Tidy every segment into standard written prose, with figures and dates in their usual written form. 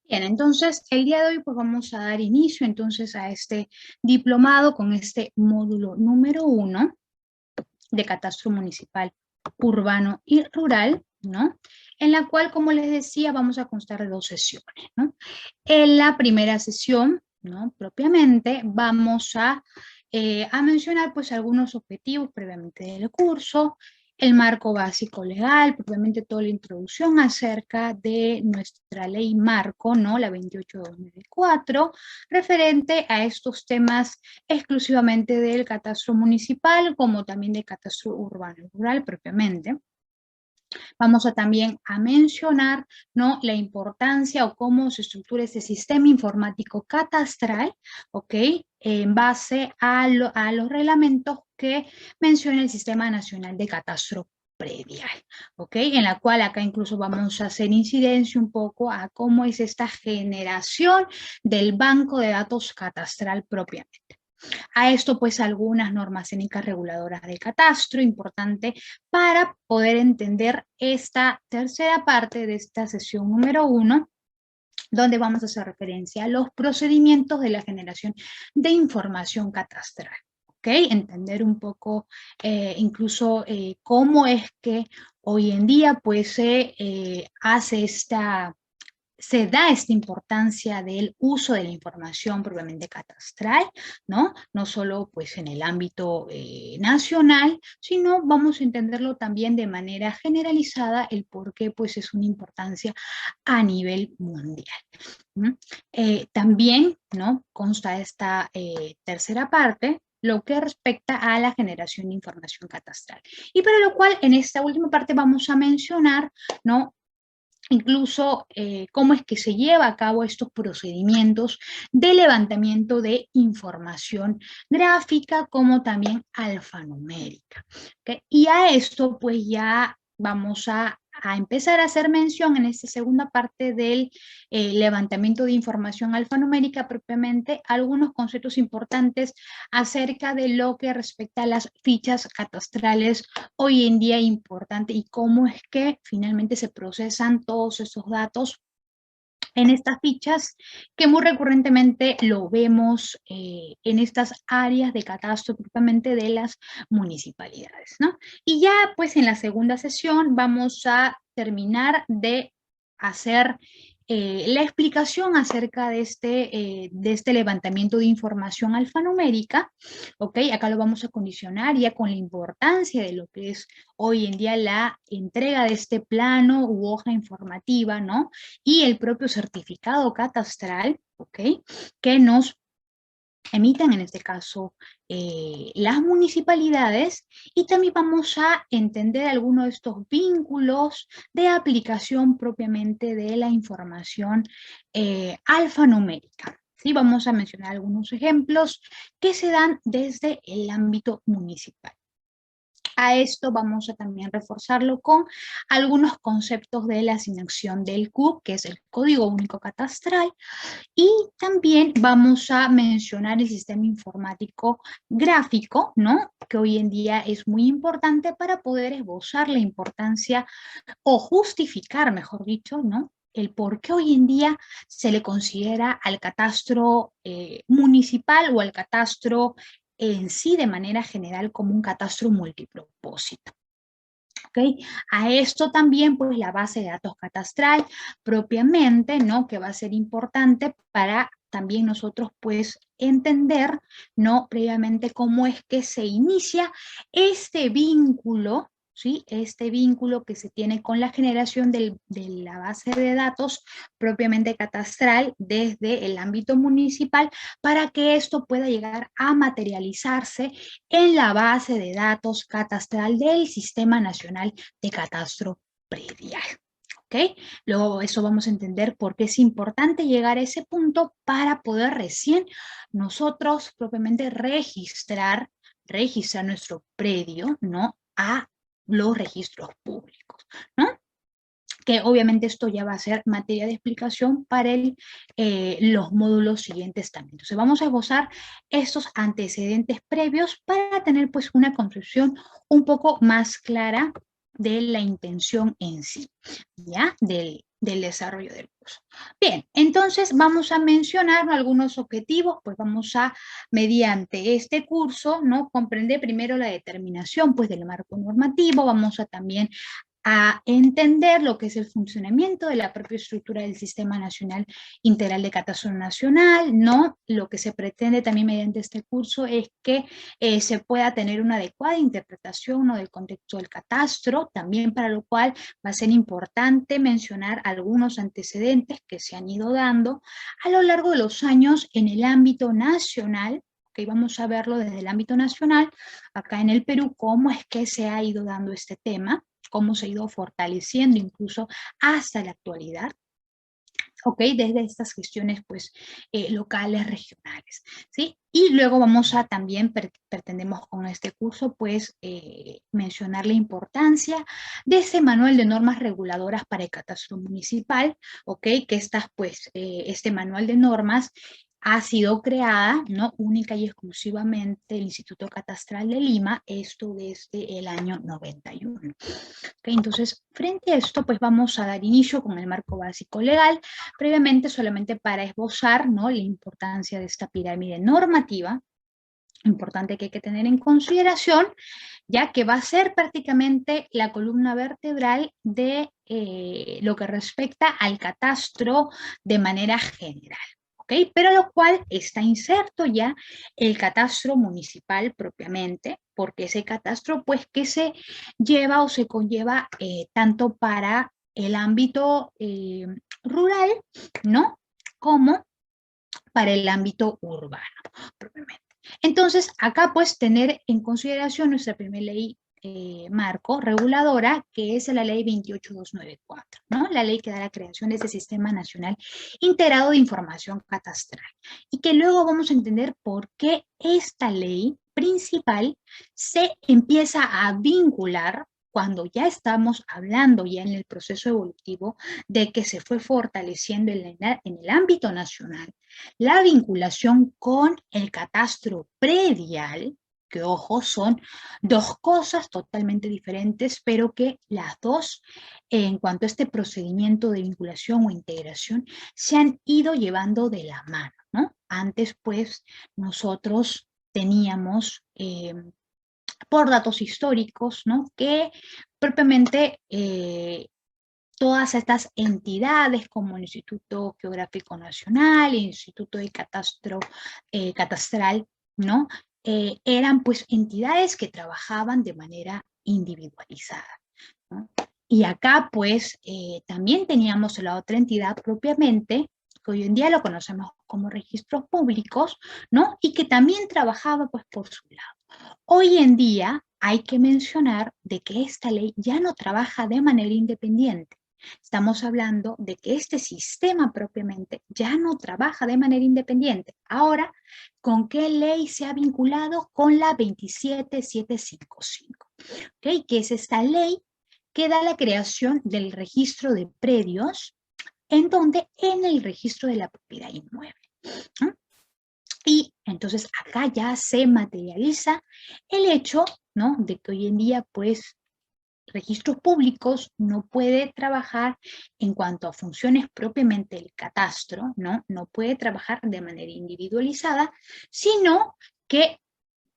Bien, entonces el día de hoy pues vamos a dar inicio entonces a este diplomado con este módulo número 1 de Catastro Municipal Urbano y Rural, ¿no? En la cual, como les decía, vamos a constar de 2 sesiones, ¿no? En la primera sesión, ¿no? Propiamente, vamos a mencionar pues algunos objetivos previamente del curso, el marco básico legal, propiamente toda la introducción acerca de nuestra ley marco, ¿no? La 28/2004, referente a estos temas exclusivamente del catastro municipal, como también del catastro urbano y rural propiamente. Vamos a también a mencionar, ¿no?, la importancia o cómo se estructura este sistema informático catastral, ¿ok? En base a los reglamentos que menciona el Sistema Nacional de Catastro Predial, ¿ok? En la cual acá incluso vamos a hacer incidencia un poco a cómo es esta generación del banco de datos catastral propiamente. A esto, pues, algunas normas técnicas reguladoras del catastro, importante para poder entender esta tercera parte de esta sesión número 1, donde vamos a hacer referencia a los procedimientos de la generación de información catastral. ¿Ok? Entender un poco incluso cómo es que hoy en día pues se se da esta importancia del uso de la información propiamente catastral, ¿no? No solo pues en el ámbito nacional, sino vamos a entenderlo también de manera generalizada, el por qué pues es una importancia a nivel mundial. También, ¿no?, consta esta tercera parte, lo que respecta a la generación de información catastral. Y para lo cual, en esta última parte vamos a mencionar, ¿no?, incluso cómo es que se lleva a cabo estos procedimientos de levantamiento de información gráfica, como también alfanumérica. ¿Okay? Y a esto pues ya vamos a empezar a hacer mención en esta segunda parte del levantamiento de información alfanumérica propiamente, algunos conceptos importantes acerca de lo que respecta a las fichas catastrales hoy en día importante y cómo es que finalmente se procesan todos esos datos en estas fichas, que muy recurrentemente lo vemos en estas áreas de catastro propiamente de las municipalidades, ¿no? Y ya pues en la segunda sesión vamos a terminar de hacer la explicación acerca de este levantamiento de información alfanumérica, ¿ok? Acá lo vamos a condicionar ya con la importancia de lo que es hoy en día la entrega de este plano u hoja informativa, ¿no? Y el propio certificado catastral, ¿ok?, que nos emitan en este caso las municipalidades, y también vamos a entender algunos de estos vínculos de aplicación propiamente de la información alfanumérica. ¿Sí? Vamos a mencionar algunos ejemplos que se dan desde el ámbito municipal. A esto vamos a también reforzarlo con algunos conceptos de la asignación del CUC, que es el Código Único Catastral, y también vamos a mencionar el sistema informático gráfico, ¿no?, que hoy en día es muy importante para poder esbozar la importancia o justificar, mejor dicho, ¿no?, el por qué hoy en día se le considera al catastro municipal o al catastro en sí de manera general como un catastro multipropósito. ¿Okay? A esto también, pues, la base de datos catastral propiamente, ¿no?, que va a ser importante para también nosotros, pues, entender, ¿no?, previamente cómo es que se inicia este vínculo, ¿sí?, este vínculo que se tiene con la generación de la base de datos propiamente catastral desde el ámbito municipal, para que esto pueda llegar a materializarse en la base de datos catastral del Sistema Nacional de Catastro Predial. ¿Ok? Luego eso vamos a entender por qué es importante llegar a ese punto para poder recién nosotros propiamente registrar nuestro predio, ¿no?, a los registros públicos, ¿no? Que obviamente esto ya va a ser materia de explicación para los módulos siguientes también. Entonces vamos a esbozar estos antecedentes previos para tener pues una concepción un poco más clara de la intención en sí, ¿ya?, del desarrollo del curso. Bien, entonces vamos a mencionar algunos objetivos, pues vamos a, mediante este curso, ¿no? Comprender primero la determinación, pues, del marco normativo, vamos a también a entender lo que es el funcionamiento de la propia estructura del Sistema Nacional Integral de Catastro Nacional, ¿no? Lo que se pretende también mediante este curso es que se pueda tener una adecuada interpretación, ¿no? Del contexto del catastro, también para lo cual va a ser importante mencionar algunos antecedentes que se han ido dando a lo largo de los años en el ámbito nacional, que vamos a verlo desde el ámbito nacional, acá en el Perú, cómo es que se ha ido dando este tema, cómo se ha ido fortaleciendo incluso hasta la actualidad, ¿ok? Desde estas gestiones pues locales, regionales, ¿sí? Y luego vamos a también, pretendemos con este curso pues mencionar la importancia de ese manual de normas reguladoras para el catastro municipal, ¿ok? Que estas pues, este manual de normas ha sido creada, ¿no? Única y exclusivamente el Instituto Catastral de Lima, esto desde el año 91. ¿Okay? Entonces, frente a esto, pues vamos a dar inicio con el marco básico legal, previamente solamente para esbozar, ¿no? La importancia de esta pirámide normativa, importante que hay que tener en consideración, ya que va a ser prácticamente la columna vertebral de lo que respecta al catastro de manera general. ¿Okay? Pero lo cual está inserto ya el catastro municipal propiamente, porque ese catastro pues que se lleva o se conlleva tanto para el ámbito rural, ¿no? Como para el ámbito urbano propiamente. Entonces, acá pues tener en consideración nuestra primera ley marco reguladora, que es la ley 28294, ¿no? La ley que da la creación de ese Sistema Nacional Integrado de Información Catastral. Y que luego vamos a entender por qué esta ley principal se empieza a vincular cuando ya estamos hablando ya en el proceso evolutivo de que se fue fortaleciendo en el ámbito nacional la vinculación con el catastro predial, que ojo, son dos cosas totalmente diferentes, pero que las dos, en cuanto a este procedimiento de vinculación o integración, se han ido llevando de la mano, ¿no? Antes, pues, nosotros teníamos, por datos históricos, ¿no? Que propiamente todas estas entidades como el Instituto Geográfico Nacional, el Instituto de Catastro Catastral, ¿no? Eran pues entidades que trabajaban de manera individualizada, ¿no? Y acá pues también teníamos la otra entidad propiamente, que hoy en día lo conocemos como registros públicos, ¿no? Y que también trabajaba pues por su lado. Hoy en día hay que mencionar de que esta ley ya no trabaja de manera independiente. Estamos hablando de que este sistema propiamente ya no trabaja de manera independiente. Ahora, ¿con qué ley se ha vinculado? Con la 27755, ¿okay? Que es esta ley que da la creación del registro de predios, en donde en el registro de la propiedad inmueble. ¿No? Y entonces acá ya se materializa el hecho, ¿no? De que hoy en día, pues, registros públicos no puede trabajar en cuanto a funciones propiamente del catastro, ¿no? No puede trabajar de manera individualizada, sino que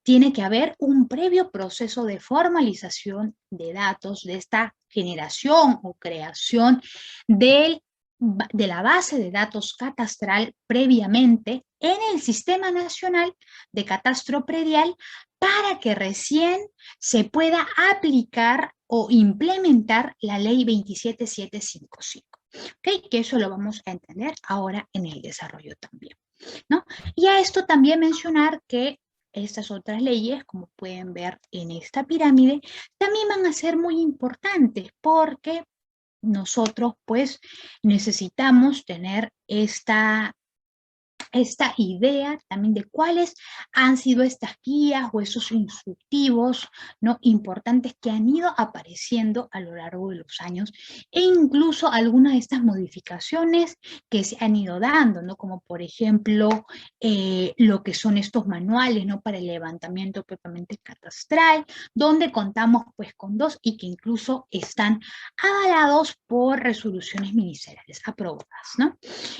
tiene que haber un previo proceso de formalización de datos de esta generación o creación de la base de datos catastral previamente en el Sistema Nacional de Catastro Predial para que recién se pueda aplicar o implementar la ley 27755. ¿Okay? Que eso lo vamos a entender ahora en el desarrollo también, ¿no? Y a esto también mencionar que estas otras leyes, como pueden ver en esta pirámide, también van a ser muy importantes porque nosotros pues necesitamos tener esta esta idea también de cuáles han sido estas guías o esos instructivos, ¿no?, importantes que han ido apareciendo a lo largo de los años, e incluso algunas de estas modificaciones que se han ido dando, ¿no?, como por ejemplo lo que son estos manuales, ¿no?, para el levantamiento propiamente catastral, donde contamos pues con 2 y que incluso están avalados por resoluciones ministeriales aprobadas, ¿no?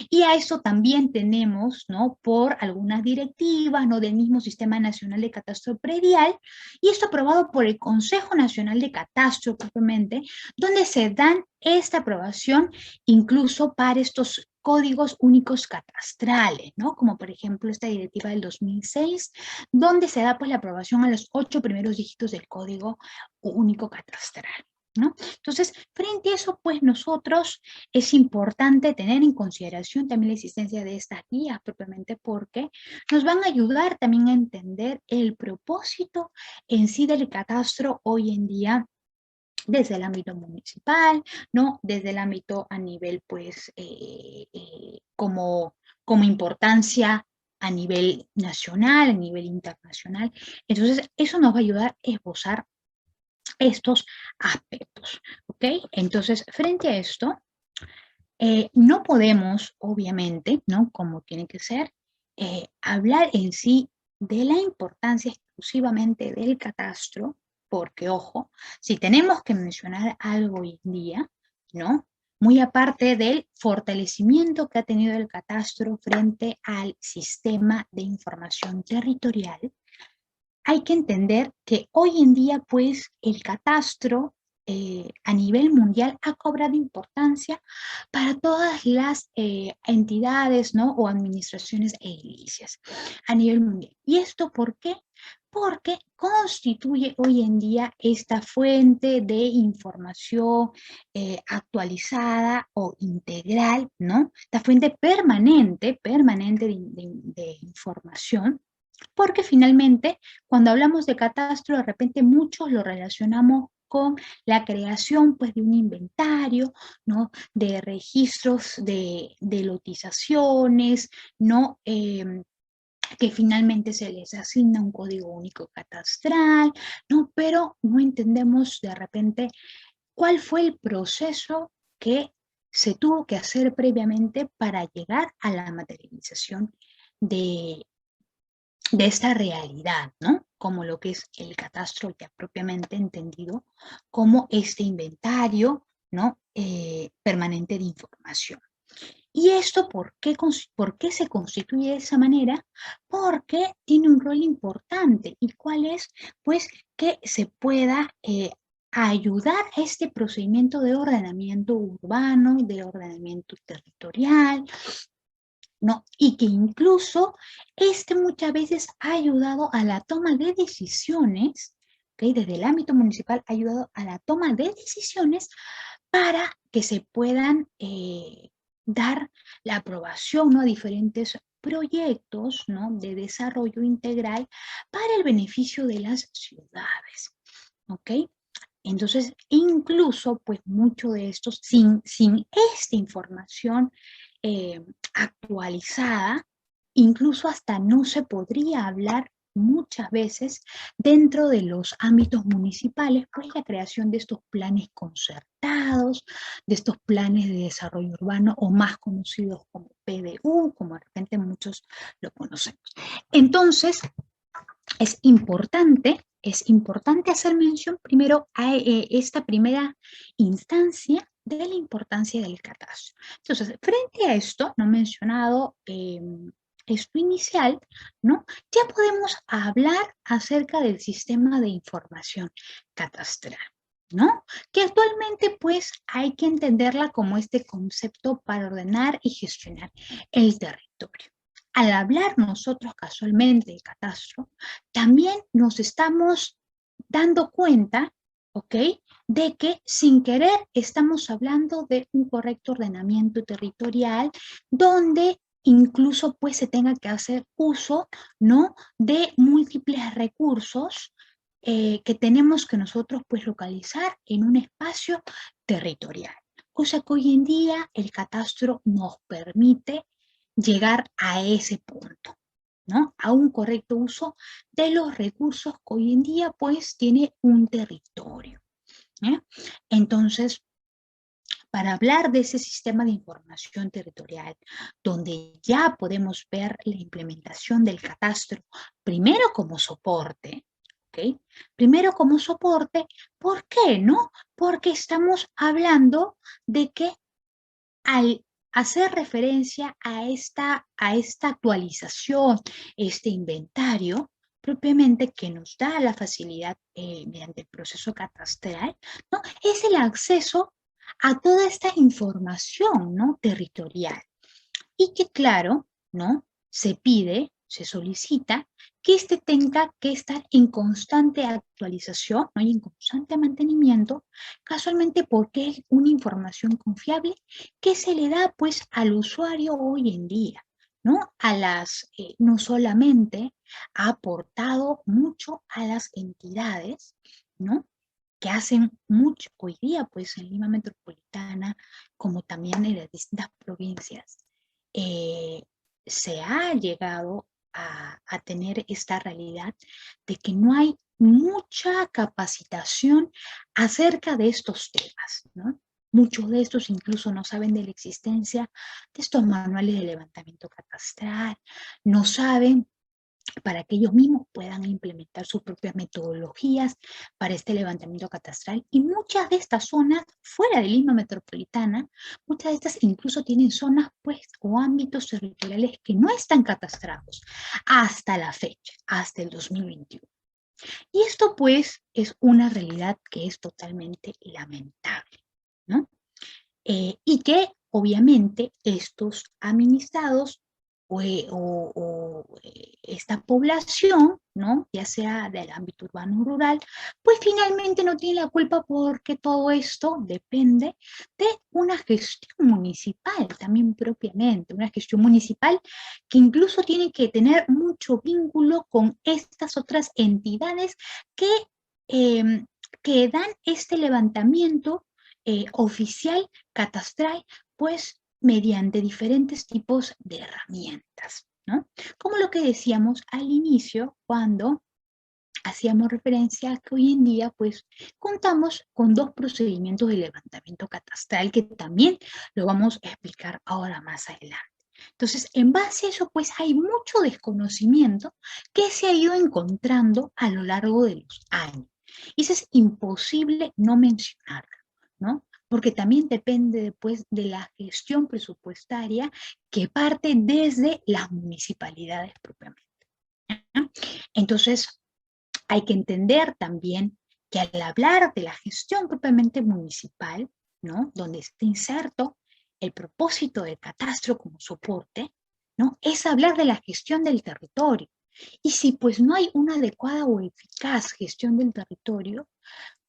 Y a eso también tenemos, ¿no?, por algunas directivas, ¿no?, del mismo Sistema Nacional de Catastro Predial, y esto aprobado por el Consejo Nacional de Catastro propiamente, donde se dan esta aprobación incluso para estos códigos únicos catastrales, ¿no? Como por ejemplo esta directiva del 2006, donde se da pues la aprobación a los 8 primeros dígitos del código único catastral, ¿no? Entonces, frente a eso, pues nosotros es importante tener en consideración también la existencia de estas guías propiamente porque nos van a ayudar también a entender el propósito en sí del catastro hoy en día desde el ámbito municipal, ¿no? Desde el ámbito a nivel, pues, como importancia a nivel nacional, a nivel internacional. Entonces, eso nos va a ayudar a esbozar estos aspectos, ¿ok? Entonces, frente a esto, no podemos, obviamente, ¿no?, como tiene que ser, hablar en sí de la importancia exclusivamente del catastro, porque, ojo, si tenemos que mencionar algo hoy en día, ¿no?, muy aparte del fortalecimiento que ha tenido el catastro frente al sistema de información territorial, hay que entender que hoy en día, pues, el catastro a nivel mundial ha cobrado importancia para todas las entidades, ¿no?, o administraciones edilicias a nivel mundial. ¿Y esto por qué? Porque constituye hoy en día esta fuente de información actualizada o integral, ¿no? Esta fuente permanente de información, porque finalmente, cuando hablamos de catastro, de repente muchos lo relacionamos con la creación, pues, de un inventario, ¿no?, de registros de lotizaciones, ¿no?, que finalmente se les asigna un código único catastral, ¿no? Pero no entendemos de repente cuál fue el proceso que se tuvo que hacer previamente para llegar a la materialización de esta realidad, ¿no? Como lo que es el catastro ya propiamente entendido como este inventario, ¿no?, permanente de información. ¿Y esto por qué se constituye de esa manera? Porque tiene un rol importante. ¿Y cuál es? Pues que se pueda ayudar a este procedimiento de ordenamiento urbano, de ordenamiento territorial, ¿no? Y que incluso muchas veces ha ayudado a la toma de decisiones, ¿ok? Desde el ámbito municipal ha ayudado a la toma de decisiones para que se puedan dar la aprobación, ¿no?, a diferentes proyectos, ¿no?, de desarrollo integral para el beneficio de las ciudades, ¿ok? Entonces, incluso, pues, mucho de esto, sin esta información actualizada, incluso hasta no se podría hablar muchas veces dentro de los ámbitos municipales, pues la creación de estos planes concertados, de estos planes de desarrollo urbano o más conocidos como PDU, como de repente muchos lo conocemos. Entonces, es importante hacer mención primero a esta primera instancia de la importancia del catastro. Entonces, frente a esto, no mencionado esto inicial, ¿no?, ya podemos hablar acerca del sistema de información catastral, ¿no?, que actualmente pues hay que entenderla como este concepto para ordenar y gestionar el territorio. Al hablar nosotros casualmente de catastro, también nos estamos dando cuenta, ¿ok?, de que sin querer estamos hablando de un correcto ordenamiento territorial donde incluso pues se tenga que hacer uso, ¿no?, de múltiples recursos que tenemos que nosotros pues localizar en un espacio territorial. Cosa que hoy en día el catastro nos permite llegar a ese punto, ¿no? A un correcto uso de los recursos que hoy en día pues tiene un territorio. Entonces, para hablar de ese sistema de información territorial, donde ya podemos ver la implementación del catastro, primero como soporte, ¿ok? Primero como soporte, ¿por qué no? Porque estamos hablando de que al hacer referencia a esta actualización, este inventario, propiamente que nos da la facilidad mediante el proceso catastral, ¿no? Es el acceso a toda esta información, ¿no? Territorial. Y que claro, ¿no? Se pide, se solicita que este tenga que estar en constante actualización, ¿no? Y en constante mantenimiento, casualmente porque es una información confiable que se le da pues al usuario hoy en día, ¿no? No solamente ha aportado mucho a las entidades, ¿no? Que hacen mucho hoy día, pues en Lima Metropolitana, como también en las distintas provincias, eh, se ha llegado a tener esta realidad de que no hay mucha capacitación acerca de estos temas, ¿no? Muchos de estos incluso no saben de la existencia de estos manuales de levantamiento catastral, no saben para que ellos mismos puedan implementar sus propias metodologías para este levantamiento catastral. Y muchas de estas zonas, fuera de Lima Metropolitana, muchas de estas incluso tienen zonas pues, o ámbitos territoriales que no están catastrados hasta la fecha, hasta el 2021. Y esto pues es una realidad que es totalmente lamentable, ¿no? Y que obviamente estos administrados esta población, ¿no? Ya sea del ámbito urbano o rural, pues finalmente no tiene la culpa porque todo esto depende de una gestión municipal también propiamente, una gestión municipal que incluso tiene que tener mucho vínculo con estas otras entidades eh, que dan este levantamiento oficial catastral, pues mediante diferentes tipos de herramientas, ¿no? Como lo que decíamos al inicio cuando hacíamos referencia a que hoy en día pues contamos con dos procedimientos de levantamiento catastral que también lo vamos a explicar ahora más adelante. Entonces, en base a eso, pues hay mucho desconocimiento que se ha ido encontrando a lo largo de los años. Y eso es imposible no mencionarlo, ¿no? Porque también depende después de la gestión presupuestaria que parte desde las municipalidades propiamente. ¿no? Entonces, hay que entender también que al hablar de la gestión propiamente municipal, ¿no? Donde está inserto el propósito del catastro como soporte, ¿no? Es hablar de la gestión del territorio. Y si pues no hay una adecuada o eficaz gestión del territorio,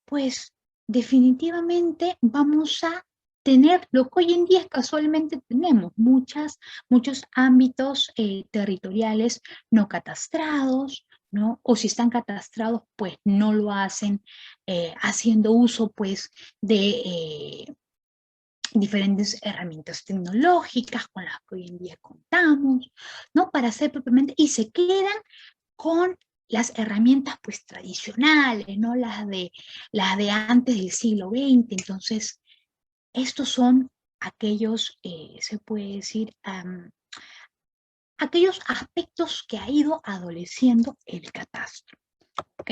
pues definitivamente vamos a tener lo que hoy en día casualmente tenemos, muchos ámbitos territoriales no catastrados, ¿no? O si están catastrados, pues no lo hacen haciendo uso, pues, de diferentes herramientas tecnológicas con las que hoy en día contamos, ¿no? Para hacer propiamente, y se quedan con las herramientas pues tradicionales, ¿no? Las de antes del siglo XX. Entonces, estos son aquellos, se puede decir, aquellos aspectos que ha ido adoleciendo el catastro. ¿Ok?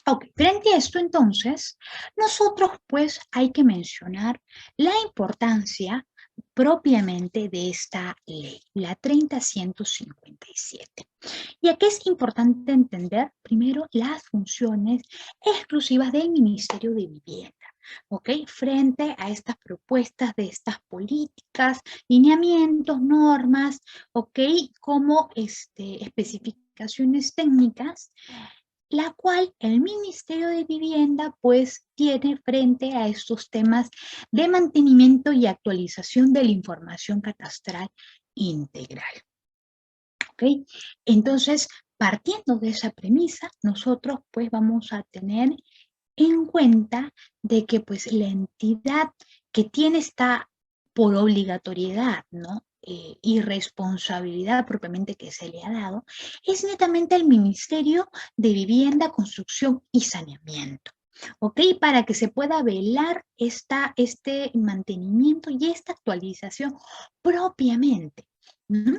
Ok, frente a esto entonces, nosotros pues hay que mencionar la importancia propiamente de esta ley, la 30.157. Y aquí es importante entender primero las funciones exclusivas del Ministerio de Vivienda, ¿ok? Frente a estas propuestas de estas políticas, lineamientos, normas, ¿ok? Como especificaciones técnicas la cual el Ministerio de Vivienda pues tiene frente a estos temas de mantenimiento y actualización de la información catastral integral. ¿Ok? Entonces, partiendo de esa premisa, nosotros pues vamos a tener en cuenta de que pues la entidad que tiene esta por obligatoriedad, ¿no? y responsabilidad propiamente que se le ha dado, es netamente el Ministerio de Vivienda, Construcción y Saneamiento. ¿Ok? Para que se pueda velar este mantenimiento y esta actualización propiamente. ¿Mm?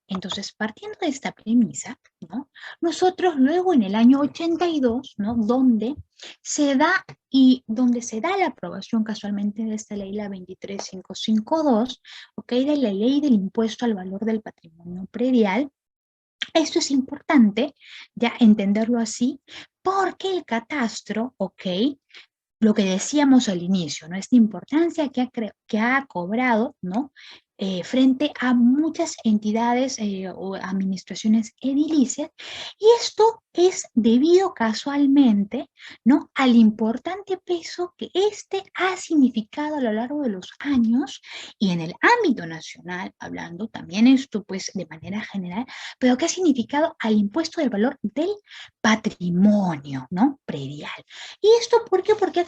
Entonces, partiendo de esta premisa, ¿no? Nosotros luego en el año 82, ¿no? Donde se da la aprobación casualmente de esta ley, la 23552, ¿ok? De la ley del impuesto al valor del patrimonio predial. Esto es importante ya entenderlo así, porque el catastro, ¿ok? Lo que decíamos al inicio, ¿no? Esta importancia que ha cobrado, ¿no? Frente a muchas entidades o administraciones edilicias, y esto es debido casualmente, ¿no? Al importante peso que este ha significado a lo largo de los años y en el ámbito nacional, hablando también esto pues de manera general, pero que ha significado al impuesto del valor del patrimonio, ¿no? Predial. ¿Y esto por qué? Porque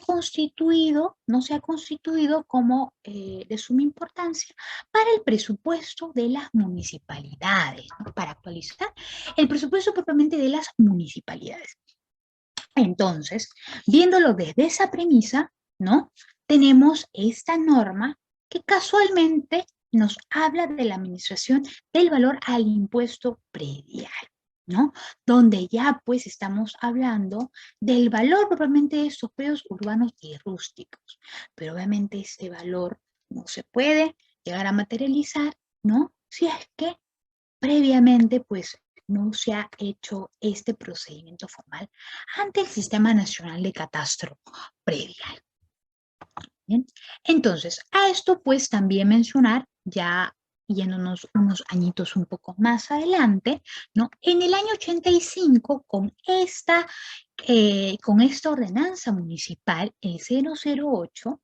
no se ha constituido como de suma importancia para el presupuesto de las municipalidades, ¿no? Para actualizar el presupuesto propiamente de las municipalidades. Entonces, viéndolo desde esa premisa, ¿no? Tenemos esta norma que casualmente nos habla de la administración del valor al impuesto predial, ¿no? Donde ya pues estamos hablando del valor propiamente de estos predios urbanos y rústicos. Pero obviamente este valor no se puede llegar a materializar, ¿no? Si es que previamente pues no se ha hecho este procedimiento formal ante el Sistema Nacional de Catastro Predial. ¿Bien? Entonces, a esto pues también mencionar, ya yéndonos unos añitos un poco más adelante, ¿no? En el año 85, con esta ordenanza municipal, el 008,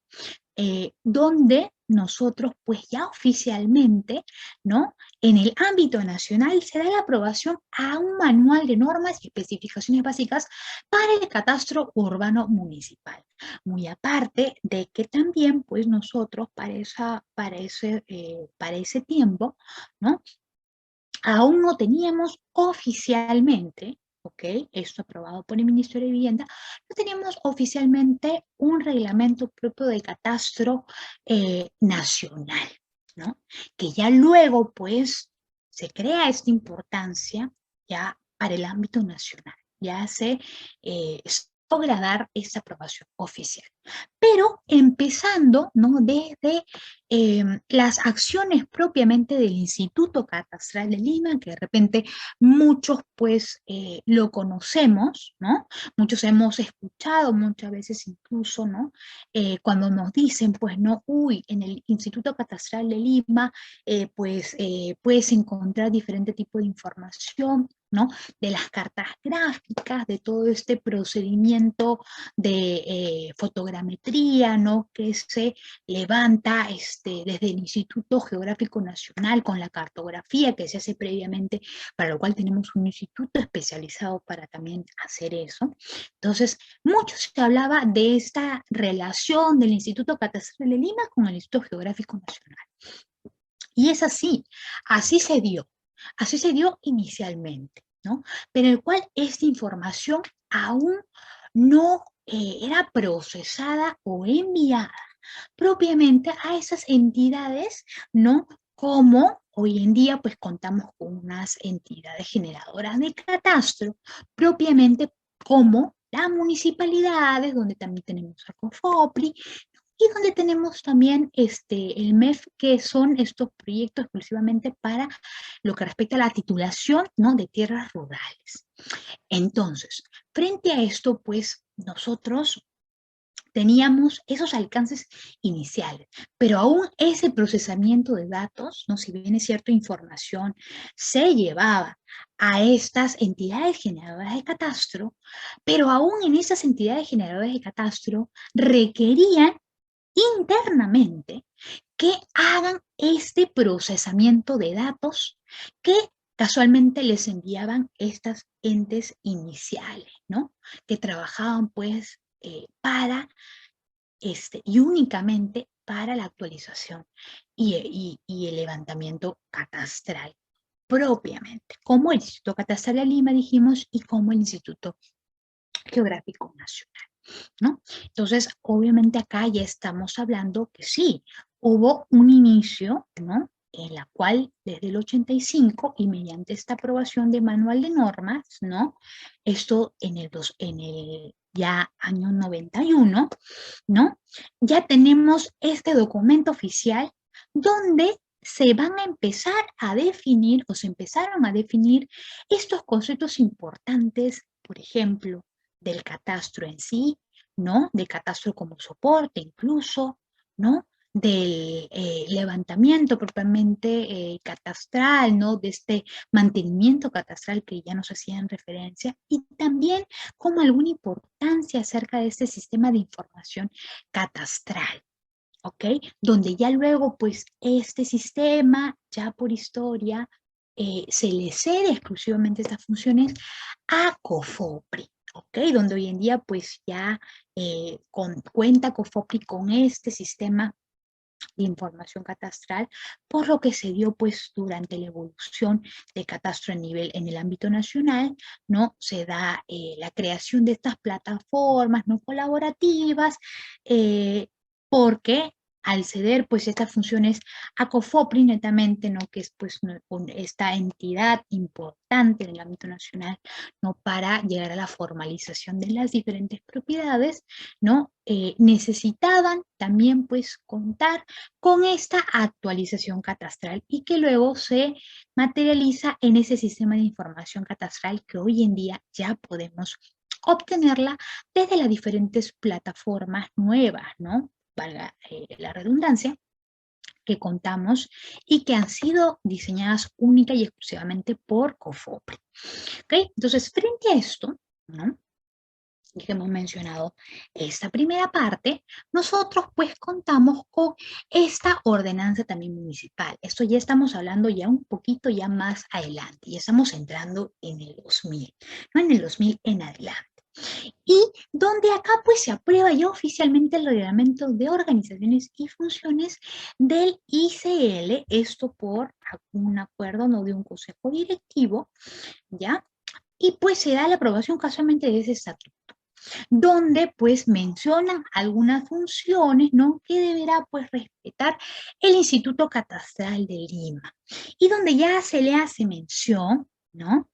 donde nosotros pues ya oficialmente, ¿no? En el ámbito nacional se da la aprobación a un manual de normas y especificaciones básicas para el catastro urbano municipal. Muy aparte de que también pues nosotros para ese tiempo, ¿no? Aún no teníamos oficialmente, ¿ok? Esto aprobado por el Ministerio de Vivienda, no teníamos oficialmente un reglamento propio de catastro nacional, ¿no? Que ya luego, pues, se crea esta importancia ya para el ámbito nacional, ya se logra dar esta aprobación oficial. Pero empezando, ¿no? Desde las acciones propiamente del Instituto Catastral de Lima, que de repente muchos pues lo conocemos, ¿no? Muchos hemos escuchado muchas veces incluso, ¿no? Cuando nos dicen, pues, no, uy, en el Instituto Catastral de Lima, puedes encontrar diferente tipo de información, ¿no? De las cartas gráficas, de todo este procedimiento de fotogrametría, ¿no? Que se levanta desde el Instituto Geográfico Nacional con la cartografía que se hace previamente, para lo cual tenemos un instituto especializado para también hacer eso. Entonces, mucho se hablaba de esta relación del Instituto Catastral de Lima con el Instituto Geográfico Nacional. Y es así se dio inicialmente, ¿no? Pero el cual esta información aún no era procesada o enviada propiamente a esas entidades, ¿no? Como hoy en día pues contamos con unas entidades generadoras de catastro, propiamente como las municipalidades, donde también tenemos a COFOPRI, y donde tenemos también el MEF, que son estos proyectos exclusivamente para lo que respecta a la titulación, ¿no? De tierras rurales. Entonces, frente a esto, pues nosotros teníamos esos alcances iniciales, pero aún ese procesamiento de datos, ¿no? Si bien es cierto, información se llevaba a estas entidades generadoras de catastro, pero aún en esas entidades generadoras de catastro requerían internamente que hagan este procesamiento de datos que casualmente les enviaban estas entes iniciales, ¿no? Que trabajaban pues para y únicamente para la actualización y el levantamiento catastral propiamente, como el Instituto Catastral de Lima, dijimos, y como el Instituto Geográfico Nacional, ¿no? Entonces, obviamente acá ya estamos hablando que sí, hubo un inicio, ¿no? En la cual desde el 85 y mediante esta aprobación de manual de normas, ¿no? Esto en el ya año 91, ¿no? Ya tenemos este documento oficial donde se van a empezar a definir o se empezaron a definir estos conceptos importantes, por ejemplo, del catastro en sí, ¿no? Del catastro como soporte incluso, ¿no? Del levantamiento propiamente catastral, ¿no? De este mantenimiento catastral que ya nos hacían referencia, y también como alguna importancia acerca de este sistema de información catastral, ¿ok? Donde ya luego, pues, este sistema, ya por historia, se le cede exclusivamente estas funciones a COFOPRI, ¿ok? Donde hoy en día, pues, ya cuenta COFOPRI con este sistema de información catastral, por lo que se dio, pues, durante la evolución del catastro en el ámbito nacional, ¿no? Se da la creación de estas plataformas no colaborativas, porque al ceder, pues, estas funciones a COFOPRI netamente, ¿no? Que es, pues, esta entidad importante en el ámbito nacional, ¿no? Para llegar a la formalización de las diferentes propiedades, ¿no? Necesitaban también, pues, contar con esta actualización catastral y que luego se materializa en ese sistema de información catastral que hoy en día ya podemos obtenerla desde las diferentes plataformas nuevas, ¿no? Valga la redundancia, que contamos y que han sido diseñadas única y exclusivamente por COFOPRI. ¿Ok? Entonces, frente a esto, ¿no? Y que hemos mencionado esta primera parte, nosotros pues contamos con esta ordenanza también municipal. Esto ya estamos hablando ya un poquito ya más adelante, ya estamos entrando en el 2000, ¿no? En el 2000 en adelante. Y donde acá pues se aprueba ya oficialmente el reglamento de organizaciones y funciones del ICL, esto por un acuerdo, no de un consejo directivo, ¿ya? Y pues se da la aprobación casualmente de ese estatuto, donde pues mencionan algunas funciones, ¿no? Que deberá pues respetar el Instituto Catastral de Lima, y donde ya se le hace mención, ¿no?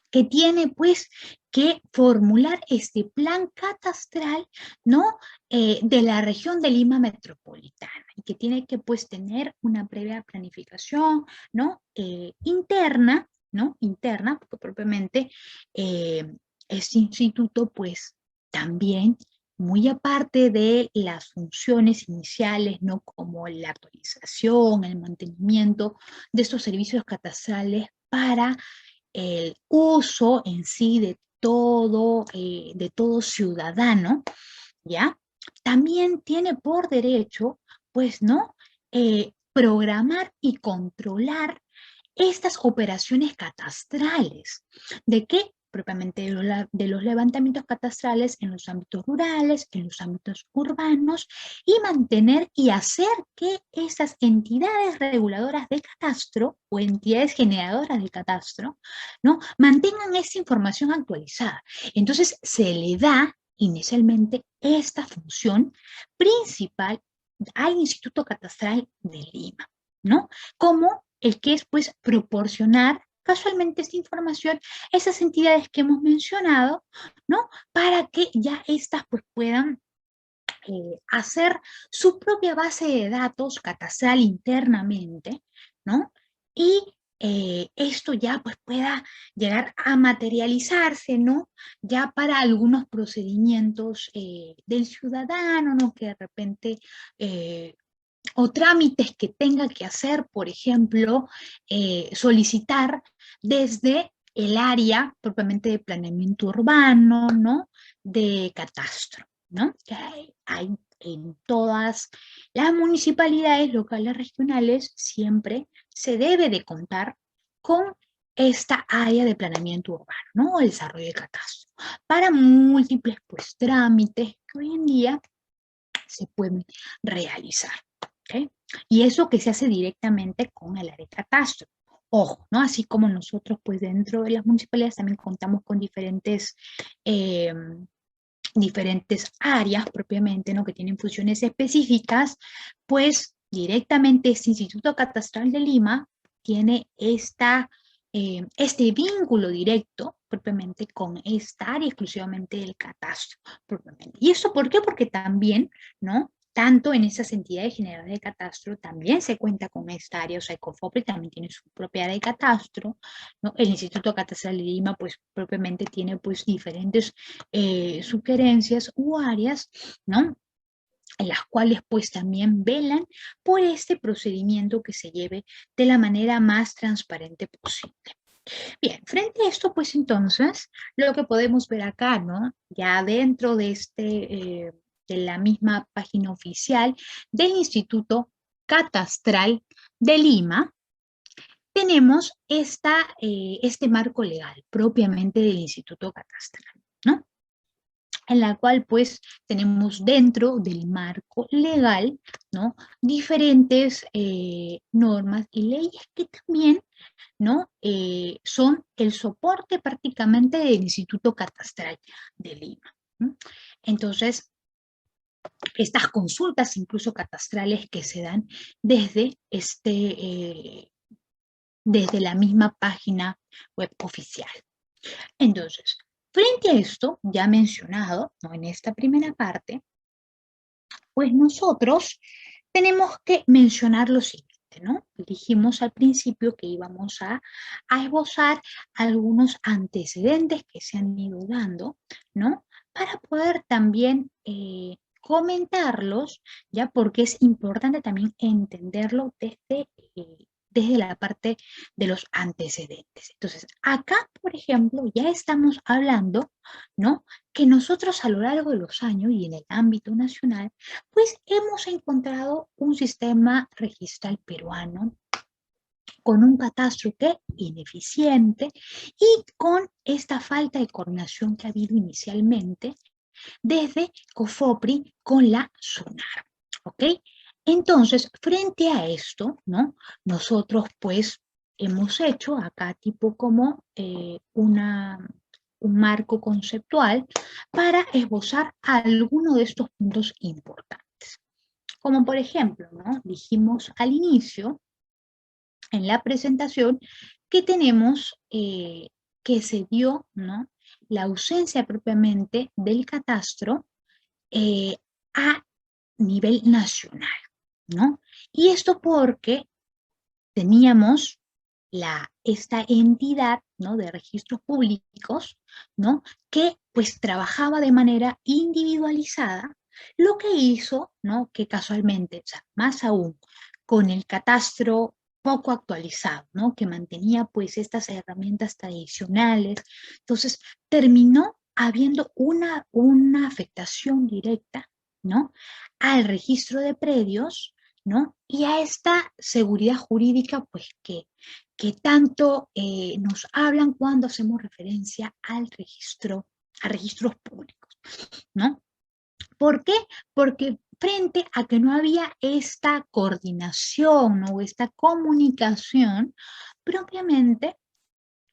Que tiene pues que formular este plan catastral, ¿no? De la región de Lima metropolitana, y que tiene que pues tener una previa planificación, ¿no? Interna, ¿no? Interna, porque propiamente este instituto pues también, muy aparte de las funciones iniciales, ¿no? Como la actualización, el mantenimiento de estos servicios catastrales para el uso en sí de todo ciudadano, ¿ya? También tiene por derecho, pues, ¿no? Programar y controlar estas operaciones catastrales. ¿De qué? Propiamente de los levantamientos catastrales en los ámbitos rurales, en los ámbitos urbanos, y mantener y hacer que esas entidades reguladoras de catastro o entidades generadoras de catastro, ¿no? Mantengan esta información actualizada. Entonces se le da inicialmente esta función principal al Instituto Catastral de Lima, ¿no? Como el que es, pues, proporcionar casualmente esta información a esas entidades que hemos mencionado, ¿no? Para que ya estas, pues, puedan hacer su propia base de datos catastral internamente, ¿no? Y esto ya pues pueda llegar a materializarse, ¿no? Ya para algunos procedimientos del ciudadano, ¿no? Que de repente o trámites que tenga que hacer, por ejemplo, solicitar desde el área propiamente de planeamiento urbano, ¿no? De catastro, ¿no? Que hay en todas las municipalidades locales regionales, siempre se debe de contar con esta área de planeamiento urbano, ¿no? O desarrollo de catastro, para múltiples, pues, trámites que hoy en día se pueden realizar. ¿Okay? Y eso que se hace directamente con el área de catastro. Ojo, ¿no? Así como nosotros, pues dentro de las municipalidades también contamos con diferentes áreas propiamente, ¿no? Que tienen funciones específicas, pues directamente este Instituto Catastral de Lima tiene este vínculo directo propiamente con esta área exclusivamente del catastro propiamente. ¿Y eso por qué? Porque también, ¿no? Tanto en esas entidades generales de catastro también se cuenta con esta área, o sea, Ecofopri también tiene su propia área de catastro, ¿no? El Instituto Catastral de Lima, pues propiamente tiene pues diferentes sugerencias u áreas, ¿no? En las cuales pues también velan por este procedimiento que se lleve de la manera más transparente posible. Bien, frente a esto pues entonces lo que podemos ver acá, ¿no? Ya dentro de de la misma página oficial del Instituto Catastral de Lima, tenemos este marco legal propiamente del Instituto Catastral, ¿no? En la cual pues tenemos dentro del marco legal, ¿no? Diferentes normas y leyes que también, ¿no? Son el soporte prácticamente del Instituto Catastral de Lima, ¿no? Entonces, estas consultas incluso catastrales que se dan desde desde la misma página web oficial. Entonces, frente a esto, ya mencionado, ¿no? En esta primera parte, pues nosotros tenemos que mencionar lo siguiente, ¿no? Dijimos al principio que íbamos a esbozar algunos antecedentes que se han ido dando, ¿no? Para poder también comentarlos, ya porque es importante también entenderlo desde la parte de los antecedentes. Entonces, acá, por ejemplo, ya estamos hablando, ¿no? Que nosotros a lo largo de los años y en el ámbito nacional, pues hemos encontrado un sistema registral peruano con un catastro que ineficiente y con esta falta de coordinación que ha habido inicialmente desde COFOPRI con la SUNAR, ¿ok? Entonces, frente a esto, ¿no? Nosotros pues hemos hecho acá tipo como un marco conceptual para esbozar algunos de estos puntos importantes. Como por ejemplo, ¿no? Dijimos al inicio, en la presentación, que tenemos que se dio, ¿no? La ausencia propiamente del catastro a nivel nacional, ¿no? Y esto porque teníamos esta entidad, ¿no? De registros públicos, ¿no? Que pues trabajaba de manera individualizada, lo que hizo, ¿no? Que casualmente, o sea, más aún, con el catastro poco actualizado, ¿no? Que mantenía pues estas herramientas tradicionales, entonces terminó habiendo una afectación directa, ¿no? Al registro de predios, ¿no? Y a esta seguridad jurídica, pues que tanto nos hablan cuando hacemos referencia al a registros públicos, ¿no? ¿Por qué? Porque frente a que no había esta coordinación, ¿no? O esta comunicación, propiamente,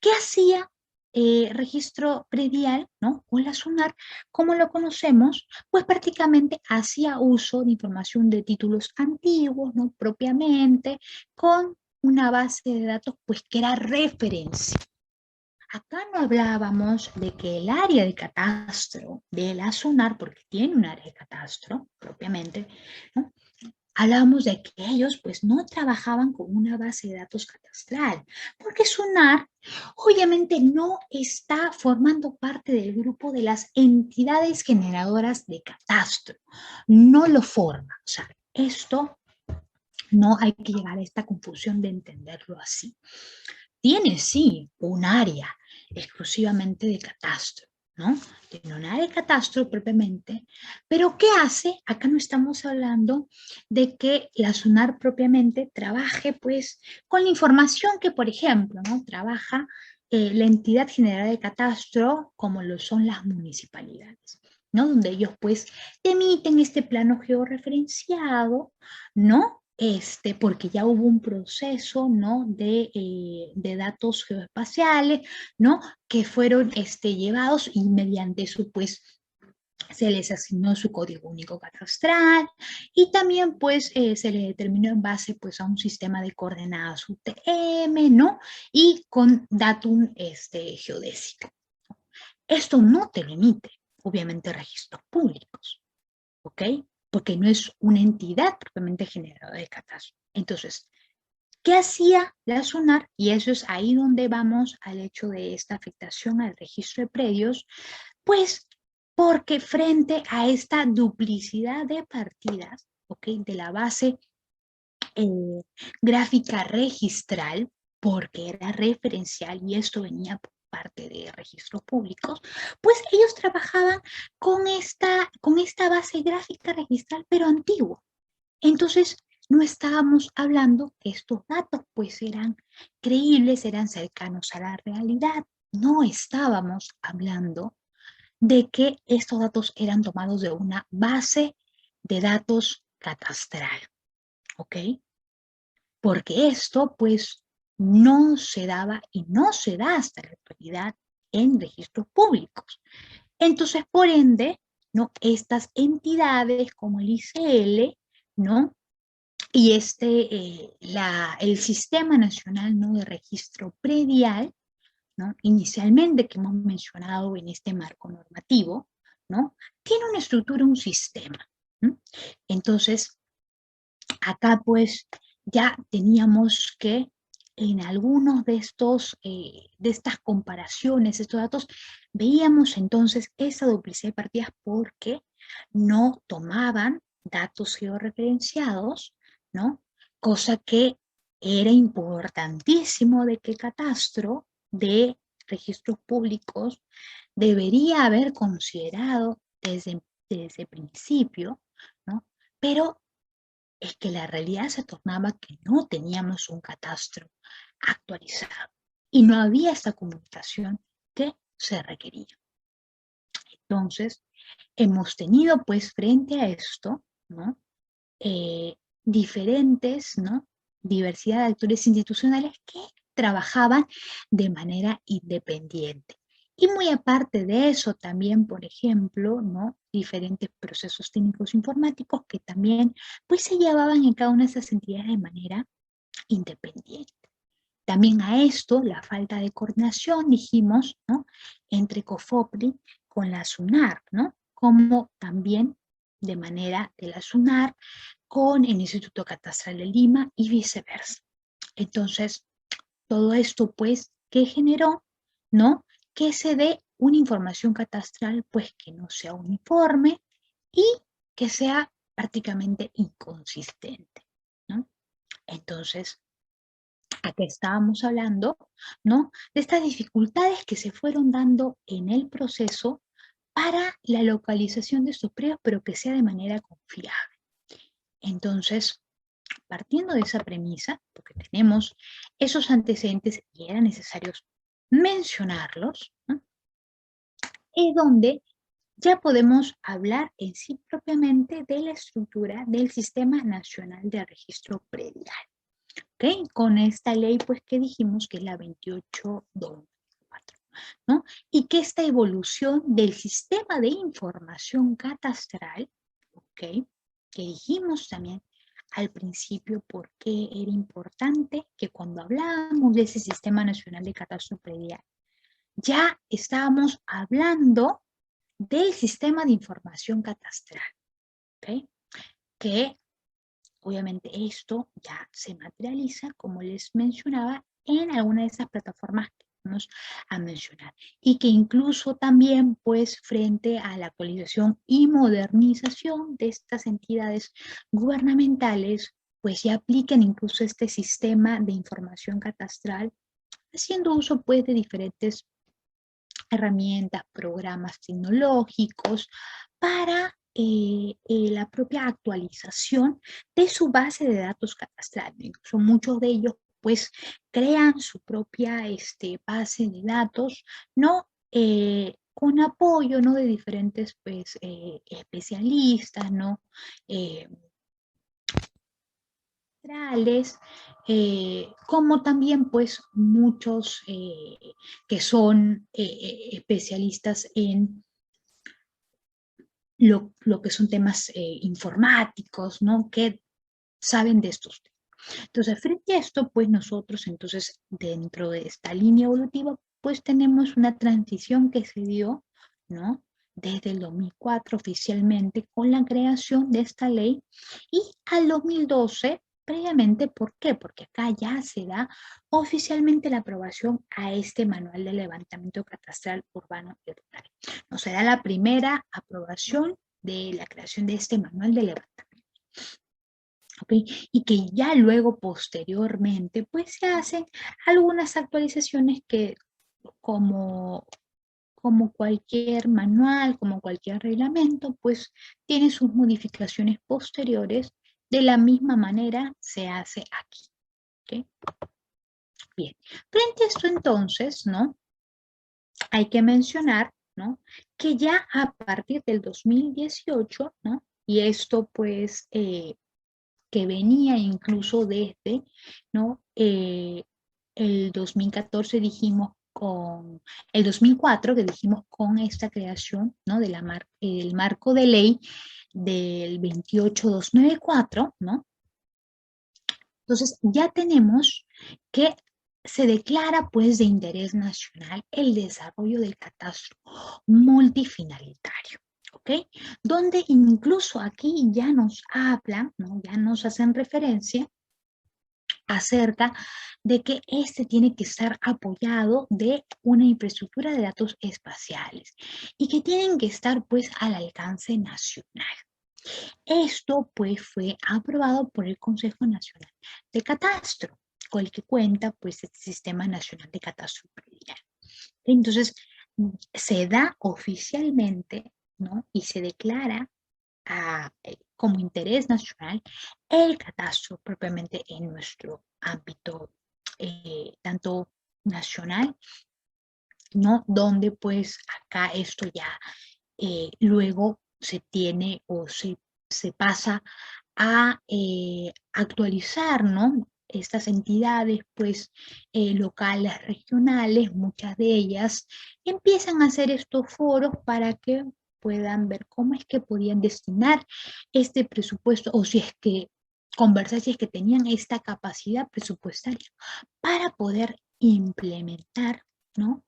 ¿qué hacía registro predial, ¿no? O la SUNAR, como lo conocemos, pues prácticamente hacía uso de información de títulos antiguos, ¿no? Propiamente, con una base de datos, pues que era referencia. Acá no hablábamos de que el área de catastro de la SUNAR, porque tiene un área de catastro propiamente, ¿no? Hablábamos de que ellos pues no trabajaban con una base de datos catastral, porque SUNAR obviamente no está formando parte del grupo de las entidades generadoras de catastro, no lo forma, o sea, esto no hay que llegar a esta confusión de entenderlo así. Tiene sí un área exclusivamente de catastro, ¿no? Tiene un área de catastro propiamente, pero ¿qué hace? Acá no estamos hablando de que la SUNAR propiamente trabaje pues con la información que, por ejemplo, ¿no? Trabaja la entidad general de catastro como lo son las municipalidades. ¿no? Donde ellos pues te emiten este plano georreferenciado, ¿no? Porque ya hubo un proceso, ¿no? De datos geoespaciales, ¿no? Que fueron llevados y mediante eso pues se les asignó su código único catastral y también pues se le determinó en base pues a un sistema de coordenadas UTM, ¿no? Y con datum geodésico. Esto no te lo emite, obviamente, registros públicos, ¿ok? Porque no es una entidad propiamente generadora de catastro. Entonces, ¿qué hacía la SUNAR? Y eso es ahí donde vamos al hecho de esta afectación al registro de predios, pues porque frente a esta duplicidad de partidas, ¿ok? De la base gráfica registral, porque era referencial y esto venía por parte de registros públicos, pues ellos trabajaban con esta base gráfica registral, pero antigua. Entonces, no estábamos hablando que estos datos pues eran creíbles, eran cercanos a la realidad. No estábamos hablando de que estos datos eran tomados de una base de datos catastral, ¿ok? Porque esto pues no se daba y no se da hasta la actualidad en registros públicos. Entonces, por ende, ¿no? Estas entidades como el ICL, ¿no? Y el Sistema Nacional, ¿no? De Registro Predial, ¿no? Inicialmente que hemos mencionado en este marco normativo, ¿no? Tiene una estructura, un sistema. ¿No? Entonces, acá pues ya teníamos que en algunos de estas comparaciones, estos datos, veíamos entonces esa duplicidad de partidas porque no tomaban datos georreferenciados, ¿no? Cosa que era importantísimo de que Catastro de registros públicos debería haber considerado desde el principio, ¿no? Pero es que la realidad se tornaba que no teníamos un catastro actualizado y no había esta comunicación que se requería. Entonces, hemos tenido pues frente a esto, ¿no? Diferentes, ¿no? Diversidad de actores institucionales que trabajaban de manera independiente. Y muy aparte de eso, también, por ejemplo, ¿no? Diferentes procesos técnicos informáticos que también pues, se llevaban en cada una de esas entidades de manera independiente. También a esto, la falta de coordinación, dijimos, ¿no? Entre COFOPRI con la SUNAR, ¿no? Como también de manera de la SUNAR con el Instituto Catastral de Lima y viceversa. Entonces, todo esto, pues, ¿qué generó? ¿No? Que se dé una información catastral, pues, que no sea uniforme y que sea prácticamente inconsistente, ¿no? Entonces, aquí estábamos hablando, ¿no? De estas dificultades que se fueron dando en el proceso para la localización de estos predios, pero que sea de manera confiable. Entonces, partiendo de esa premisa, porque tenemos esos antecedentes y era necesario mencionarlos, ¿no? Es donde ya podemos hablar en sí propiamente de la estructura del Sistema Nacional de Registro Predial. ¿Okay? Con esta ley, pues, que dijimos que es la 28/2004, ¿no? Y que esta evolución del sistema de información catastral, ¿ok? Que dijimos también al principio por qué era importante que cuando hablábamos de ese Sistema Nacional de Catastro Predial, ya estábamos hablando del sistema de información catastral, ¿ok? Que obviamente esto ya se materializa, como les mencionaba, en alguna de esas plataformas que vamos a mencionar. Y que incluso también, pues, frente a la actualización y modernización de estas entidades gubernamentales, pues ya aplican incluso este sistema de información catastral, haciendo uso, pues, de diferentes herramientas, programas tecnológicos para la propia actualización de su base de datos catastral. Incluso muchos de ellos pues crean su propia base de datos, ¿no? con apoyo, ¿no?, de diferentes, pues, especialistas, ¿no?, como también, pues, muchos que son especialistas en lo que son temas informáticos, ¿no?, que saben de estos temas. Entonces, frente a esto, pues nosotros, entonces, dentro de esta línea evolutiva, pues tenemos una transición que se dio, ¿no?, desde el 2004 oficialmente con la creación de esta ley y al 2012 previamente. ¿Por qué? Porque acá ya se da oficialmente la aprobación a este manual de levantamiento catastral urbano y rural. No, se da la primera aprobación de la creación de este manual de levantamiento. ¿Okay? Y que ya luego posteriormente pues se hacen algunas actualizaciones que como, como cualquier manual, como cualquier reglamento, pues tiene sus modificaciones posteriores. De la misma manera se hace aquí. ¿Okay? Bien, frente a esto entonces, ¿no?, hay que mencionar, ¿no?, que ya a partir del 2018, ¿no?, y esto pues que venía incluso desde, ¿no?, el 2014 dijimos con, el 2004 que dijimos con esta creación, ¿no?, de el marco de ley del 28294, ¿no? Entonces ya tenemos que se declara pues de interés nacional el desarrollo del catastro multifinalitario. ¿Ok? Donde incluso aquí ya nos hablan, ¿no?, ya nos hacen referencia acerca de que este tiene que estar apoyado de una infraestructura de datos espaciales y que tienen que estar pues al alcance nacional. Esto pues fue aprobado por el Consejo Nacional de Catastro, con el que cuenta pues el Sistema Nacional de Catastro Predial. Entonces, se da oficialmente, ¿no?, y se declara como interés nacional el catastro propiamente en nuestro ámbito, tanto nacional, ¿no?, donde pues acá esto ya luego se tiene o se pasa a actualizar, ¿no?, estas entidades pues locales, regionales, muchas de ellas empiezan a hacer estos foros para que puedan ver cómo es que podían destinar este presupuesto o si es que conversar si es que tenían esta capacidad presupuestaria para poder implementar, ¿no?,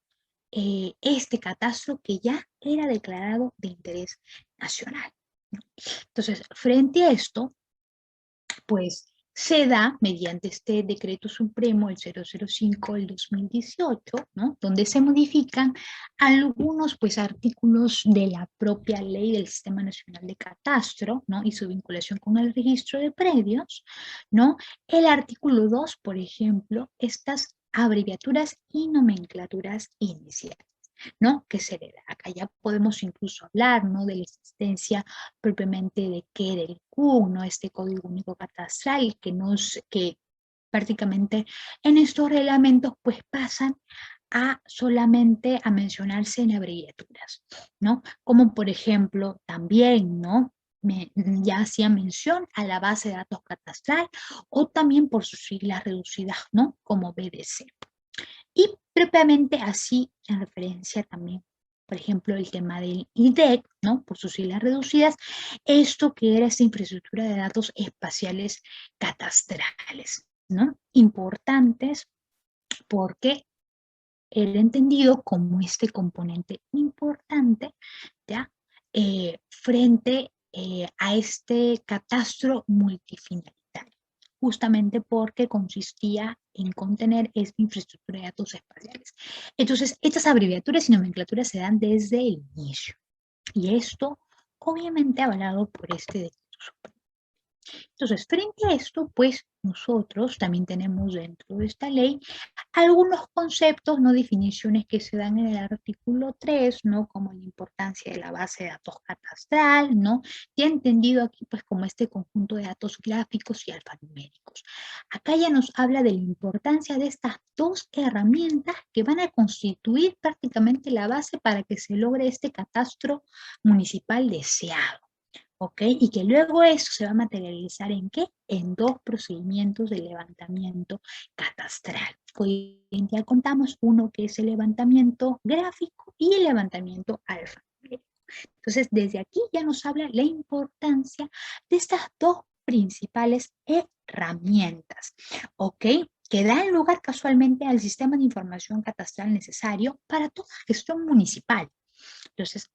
este catastro que ya era declarado de interés nacional. Entonces, frente a esto, pues se da mediante este decreto supremo, el 005 del 2018, ¿no?, donde se modifican algunos pues artículos de la propia ley del Sistema Nacional de Catastro, ¿no?, y su vinculación con el registro de predios, ¿no? El artículo 2, por ejemplo, estas abreviaturas y nomenclaturas iniciales, ¿no?, que se le da. Acá ya podemos incluso hablar, ¿no?, de la existencia propiamente de qué, del CUN, ¿no?, este Código Único Catastral, que prácticamente en estos reglamentos pues pasan a solamente a mencionarse en abreviaturas, ¿no? Como por ejemplo también, ¿no?, ya hacía mención a la base de datos catastral o también por sus siglas reducidas, ¿no?, como BDC. Y propiamente así, en referencia también, por ejemplo, el tema del IDEC, ¿no?, por sus siglas reducidas, esto que era esta infraestructura de datos espaciales catastrales, ¿no?, importantes porque era entendido como este componente importante, ¿ya?, frente a este catastro multifinalitario, justamente porque consistía en contener esta infraestructura de datos espaciales. Entonces, estas abreviaturas y nomenclaturas se dan desde el inicio, y esto obviamente avalado por este decreto supremo. Entonces, frente a esto, pues nosotros también tenemos dentro de esta ley algunos conceptos, ¿no? Definiciones que se dan en el artículo 3, ¿no? Como la importancia de la base de datos catastral, ¿no? Ya entendido aquí, pues, como este conjunto de datos gráficos y alfanuméricos. Acá ya nos habla de la importancia de estas dos herramientas que van a constituir prácticamente la base para que se logre este catastro municipal deseado. ¿Ok? Y que luego eso se va a materializar ¿en qué? En dos procedimientos de levantamiento catastral. Hoy en día contamos uno que es el levantamiento gráfico y el levantamiento alfanumérico. Entonces, desde aquí ya nos habla la importancia de estas dos principales herramientas, ¿ok? Que dan lugar casualmente al sistema de información catastral necesario para toda gestión municipal. Entonces,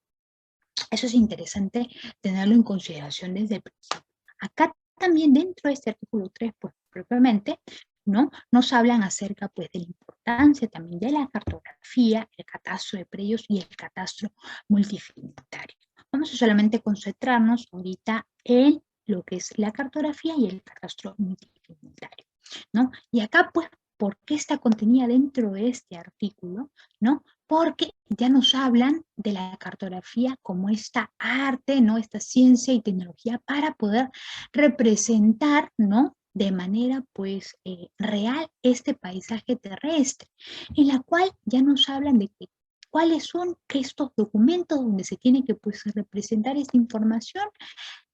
eso es interesante tenerlo en consideración desde el principio. Acá también dentro de este artículo 3, pues propiamente, ¿no? Nos hablan acerca pues de la importancia también de la cartografía, el catastro de predios y el catastro multifinitario. Vamos a solamente concentrarnos ahorita en lo que es la cartografía y el catastro multifinitario, ¿no? Y acá pues, ¿por qué está contenida dentro de este artículo, ¿no? Porque ya nos hablan de la cartografía como esta arte, ¿no? Esta ciencia y tecnología para poder representar, ¿no? De manera, pues, real este paisaje terrestre, en la cual ya nos hablan de que, cuáles son estos documentos donde se tiene que, pues, representar esta información,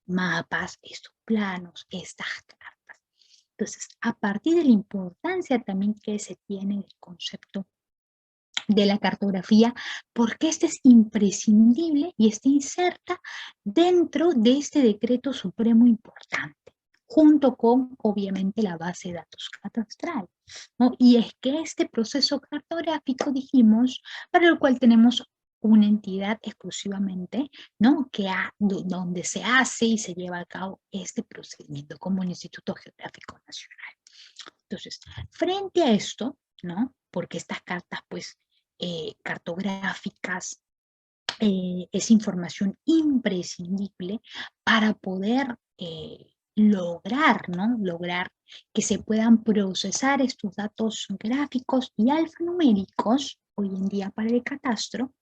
mapas, estos planos, estas cartas. Entonces, a partir de la importancia también que se tiene el concepto de la cartografía, porque este es imprescindible y está inserta dentro de este decreto supremo importante, junto con, obviamente, la base de datos catastral, ¿no? Y es que este proceso cartográfico, dijimos, para el cual tenemos una entidad exclusivamente, ¿no? Donde se hace y se lleva a cabo este procedimiento, como el Instituto Geográfico Nacional. Entonces, frente a esto, ¿no? Porque estas cartas, pues, cartográficas, es información imprescindible para poder lograr, ¿no? Lograr que se puedan procesar estos datos gráficos y alfanuméricos, hoy en día para el catastro.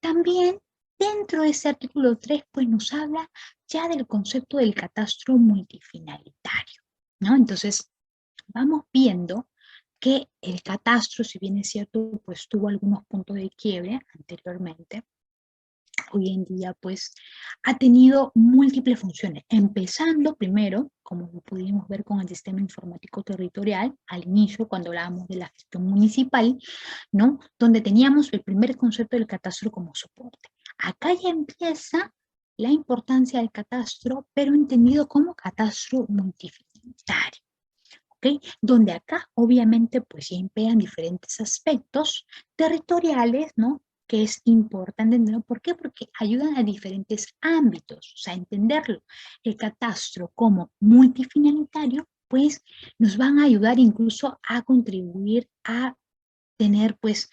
También dentro de ese artículo 3, pues nos habla ya del concepto del catastro multifinalitario, ¿no? Entonces, vamos viendo que el catastro, si bien es cierto, pues tuvo algunos puntos de quiebre anteriormente, hoy en día pues ha tenido múltiples funciones, empezando primero, como lo pudimos ver con el sistema informático territorial, al inicio cuando hablábamos de la gestión municipal, ¿no? Donde teníamos el primer concepto del catastro como soporte. Acá ya empieza la importancia del catastro, pero entendido como catastro multifinalitario. ¿Okay? Donde acá obviamente pues ya imperan diferentes aspectos territoriales, ¿no? Que es importante entenderlo. ¿Por qué? Porque ayudan a diferentes ámbitos, o sea, entenderlo. El catastro como multifinalitario, pues nos van a ayudar incluso a contribuir a tener pues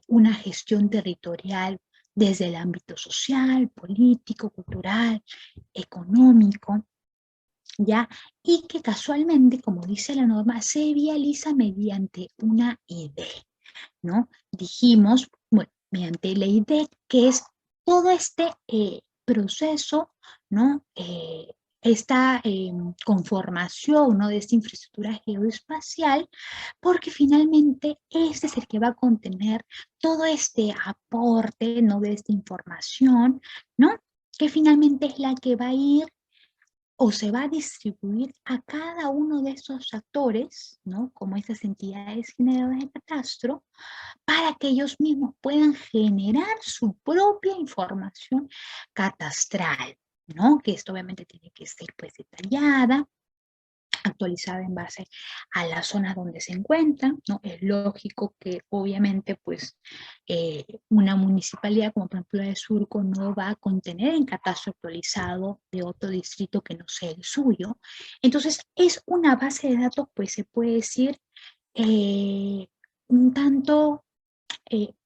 una gestión territorial desde el ámbito social, político, cultural, económico, ¿ya? Y que casualmente, como dice la norma, se vializa mediante una IDE, ¿no? Dijimos, bueno, mediante la IDE, que es todo este proceso, ¿no? Esta conformación, ¿no? De esta infraestructura geoespacial, porque finalmente este es el que va a contener todo este aporte, ¿no? De esta información, ¿no? Que finalmente es la que va a ir o se va a distribuir a cada uno de esos actores, ¿no? Como estas entidades generadoras de catastro, para que ellos mismos puedan generar su propia información catastral, ¿no? Que esto obviamente tiene que ser pues detallada, actualizada en base a las zonas donde se encuentran, ¿no? Es lógico que obviamente pues una municipalidad como por ejemplo la de Surco no va a contener en catastro actualizado de otro distrito que no sea el suyo. Entonces es una base de datos pues se puede decir un tanto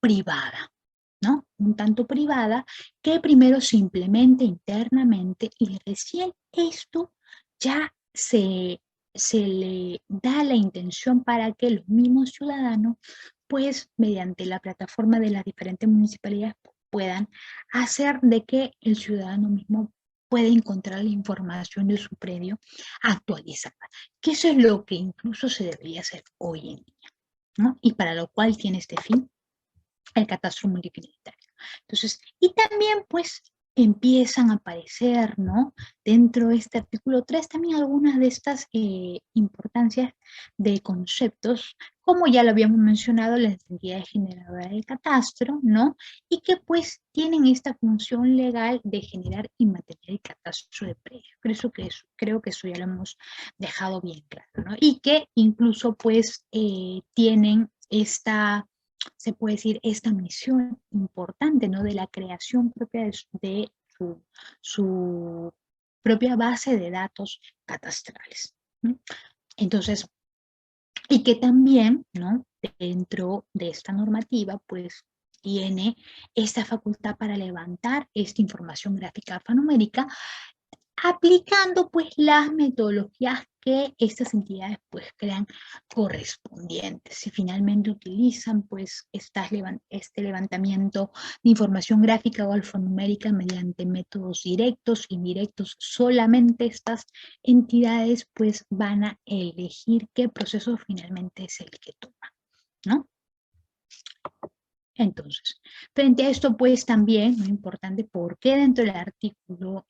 privada, ¿no? Un tanto privada que primero se implemente internamente y recién esto ya se se le da la intención para que los mismos ciudadanos, pues mediante la plataforma de las diferentes municipalidades, puedan hacer de que el ciudadano mismo pueda encontrar la información de su predio actualizada, que eso es lo que incluso se debería hacer hoy en día, ¿no? Y para lo cual tiene este fin el catastro multifidatario. Entonces, y también pues empiezan a aparecer, ¿no? Dentro de este artículo 3 también algunas de estas importancias de conceptos, como ya lo habíamos mencionado, las entidades generadoras del catastro, ¿no? Y que pues tienen esta función legal de generar y mantener el catastro de predios. Creo que eso ya lo hemos dejado bien claro, ¿no? Y que incluso pues tienen esta, se puede decir, esta misión importante, ¿no? De la creación propia de su propia base de datos catastrales, ¿no? Entonces, y que también, ¿no? Dentro de esta normativa, pues tiene esta facultad para levantar esta información gráfica alfanumérica, aplicando pues las metodologías que estas entidades pues crean correspondientes y finalmente utilizan pues este levantamiento de información gráfica o alfanumérica mediante métodos directos, indirectos. Solamente estas entidades pues van a elegir qué proceso finalmente es el que toma, ¿no? Entonces, frente a esto, pues también, muy importante, porque dentro del artículo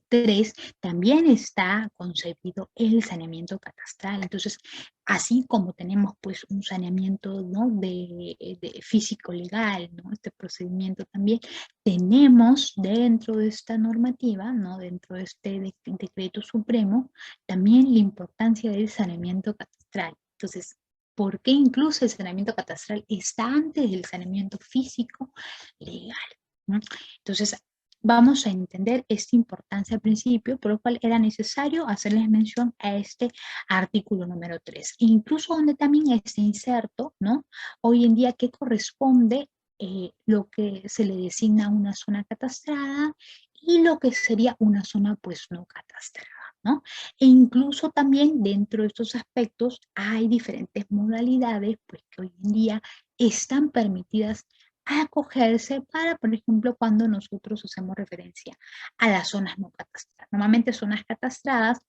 3 también está concebido el saneamiento catastral. Entonces, así como tenemos pues un saneamiento, ¿no? de físico legal, ¿no? Este procedimiento también, tenemos dentro de esta normativa, ¿no? Dentro de este decreto supremo, también la importancia del saneamiento catastral. Entonces, ¿por qué incluso el saneamiento catastral está antes del saneamiento físico legal? ¿No? Entonces, vamos a entender esta importancia al principio, por lo cual era necesario hacerles mención a este artículo número 3, incluso donde también está inserto, ¿no? Hoy en día, ¿qué corresponde lo que se le designa una zona catastrada y lo que sería una zona pues no catastrada, ¿no? E incluso también dentro de estos aspectos hay diferentes modalidades pues, que hoy en día están permitidas acogerse para, por ejemplo, cuando nosotros hacemos referencia a las zonas no catastradas. Normalmente zonas catastradas,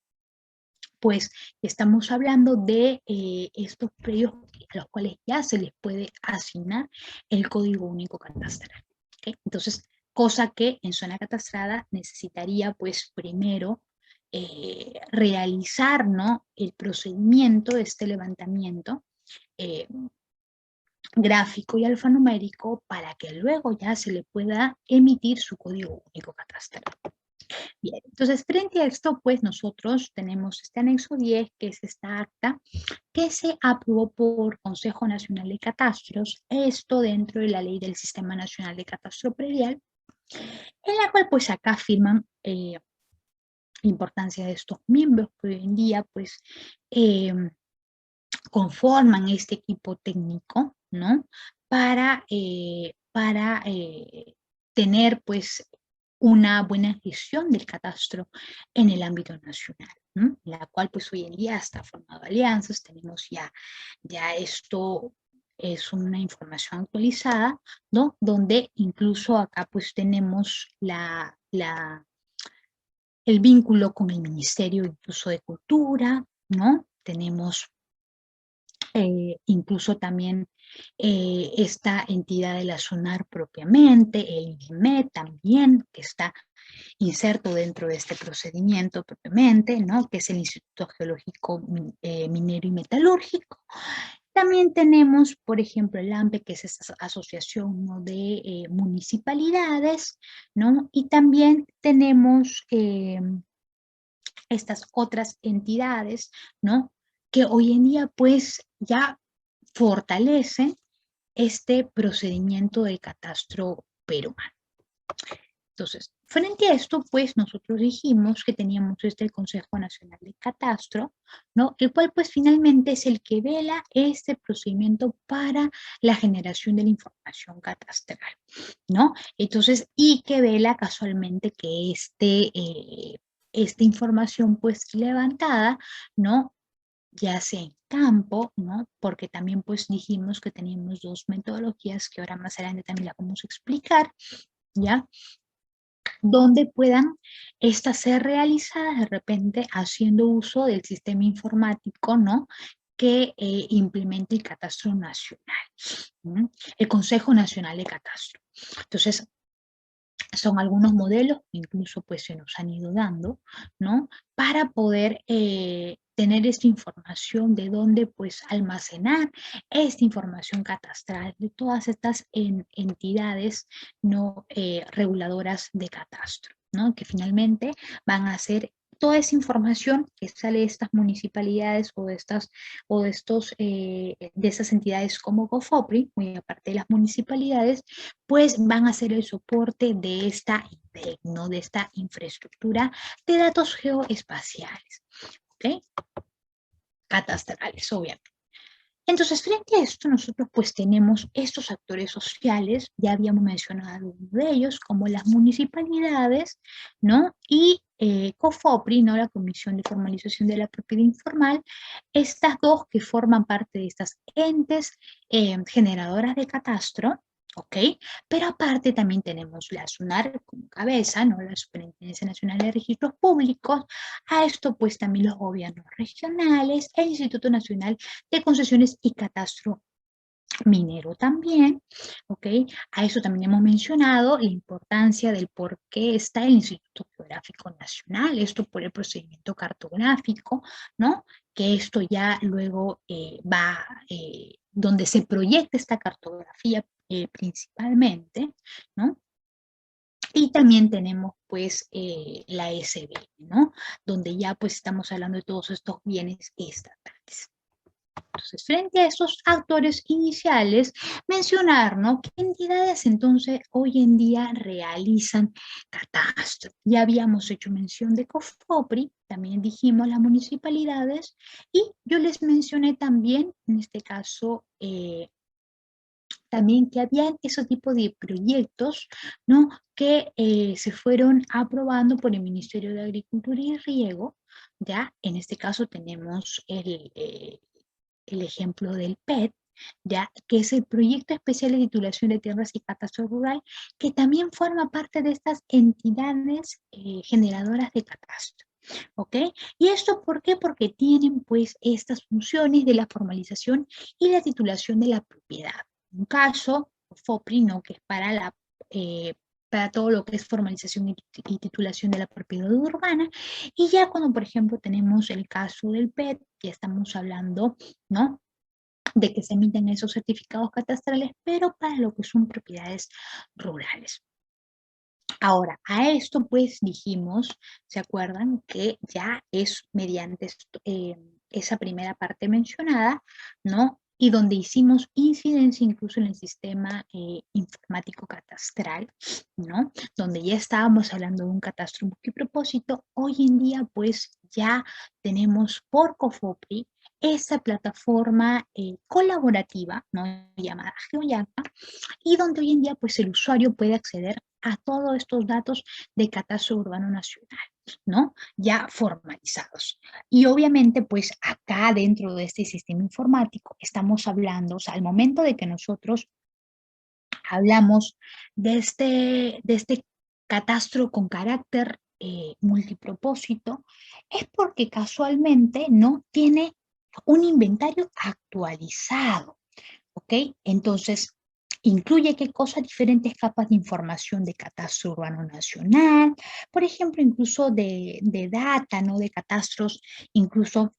pues estamos hablando de estos predios a los cuales ya se les puede asignar el código único catastral. ¿Okay? Entonces, cosa que en zona catastrada necesitaría pues primero realizar, ¿no? El procedimiento de este levantamiento gráfico y alfanumérico para que luego ya se le pueda emitir su código único catastral. Bien, entonces frente a esto, pues nosotros tenemos este anexo 10, que es esta acta, que se aprobó por Consejo Nacional de Catastros, esto dentro de la ley del Sistema Nacional de Catastro Predial, en la cual pues acá firman la importancia de estos miembros que hoy en día pues conforman este equipo técnico, ¿no? Para tener pues una buena gestión del catastro en el ámbito nacional, ¿no? La cual pues hoy en día está formado alianzas, tenemos ya esto es una información actualizada, ¿no? Donde incluso acá pues tenemos el vínculo con el Ministerio incluso de Cultura, ¿no? Tenemos incluso también esta entidad de la SUNAR propiamente, el INEMET también, que está inserto dentro de este procedimiento propiamente, ¿no? Que es el Instituto Geológico Minero y Metalúrgico. También tenemos, por ejemplo, el AMPE, que es esta asociación, ¿no? de municipalidades, ¿no? Y también tenemos estas otras entidades, ¿no? Que hoy en día pues ya fortalecen este procedimiento del catastro peruano. Entonces, frente a esto, pues nosotros dijimos que teníamos este Consejo Nacional de Catastro, ¿no? El cual pues finalmente es el que vela este procedimiento para la generación de la información catastral, ¿no? Entonces, y que vela casualmente que esta información pues levantada, ¿no? ya sea en campo, ¿no? Porque también pues dijimos que teníamos dos metodologías que ahora más adelante también la vamos a explicar, ¿ya? Donde puedan estas ser realizadas de repente haciendo uso del sistema informático, ¿no? Que implemente el Catastro Nacional, ¿no? El Consejo Nacional de Catastro. Entonces, son algunos modelos, incluso pues se nos han ido dando, ¿no? Para poder tener esta información de dónde pues almacenar esta información catastral de todas estas entidades no reguladoras de catastro, ¿no? Que finalmente van a ser toda esa información que sale de estas municipalidades o de esas entidades como COFOPRI, muy aparte de las municipalidades, pues van a ser el soporte de esta IPEC, ¿no? De esta infraestructura de datos geoespaciales, ¿ok? Catastrales, obviamente. Entonces, frente a esto, nosotros pues tenemos estos actores sociales, ya habíamos mencionado algunos de ellos, como las municipalidades, ¿no? Y COFOPRI, ¿no? La Comisión de Formalización de la Propiedad Informal, estas dos que forman parte de estas entes generadoras de catastro, ¿ok? Pero aparte también tenemos la SUNAR como cabeza, ¿no? La Superintendencia Nacional de Registros Públicos, a esto pues también los gobiernos regionales, el Instituto Nacional de Concesiones y Catastro Minero también, ¿ok? A eso también hemos mencionado la importancia del por qué está el Instituto Geográfico Nacional, esto por el procedimiento cartográfico, ¿no? Que esto ya luego donde se proyecta esta cartografía principalmente, ¿no? Y también tenemos pues la SB, ¿no? Donde ya pues estamos hablando de todos estos bienes estatales. Entonces, frente a estos actores iniciales, mencionar, ¿no? ¿Qué entidades entonces hoy en día realizan catastro? Ya habíamos hecho mención de COFOPRI, también dijimos las municipalidades, y yo les mencioné también, en este caso, también que había ese tipo de proyectos, ¿no? Que se fueron aprobando por el Ministerio de Agricultura y Riego, ¿ya? En este caso tenemos el ejemplo del PET, ya que es el Proyecto Especial de Titulación de Tierras y Catastro Rural, que también forma parte de estas entidades generadoras de catastro. ¿Ok? ¿Y esto por qué? Porque tienen pues estas funciones de la formalización y la titulación de la propiedad. Un caso, FOPRI, ¿no? Que es para todo lo que es formalización y titulación de la propiedad urbana. Y ya cuando, por ejemplo, tenemos el caso del PET, ya estamos hablando, ¿no? De que se emiten esos certificados catastrales, pero para lo que son propiedades rurales. Ahora, a esto pues dijimos, ¿se acuerdan? Que ya es mediante esa primera parte mencionada, ¿no? Y donde hicimos incidencia incluso en el sistema informático catastral, ¿no? Donde ya estábamos hablando de un catastro multipropósito, hoy en día pues ya tenemos por COFOPRI esa plataforma colaborativa, ¿no? Llamada GeoYapa, y donde hoy en día pues el usuario puede acceder a todos estos datos de catastro urbano nacional, ¿no? Ya formalizados. Y obviamente pues acá dentro de este sistema informático estamos hablando, o sea, al momento de que nosotros hablamos de este catastro con carácter multipropósito, es porque casualmente no tiene un inventario actualizado, ¿ok? Entonces, incluye qué cosas, diferentes capas de información de catastro urbano nacional, por ejemplo, incluso de data, ¿no? De catastros, incluso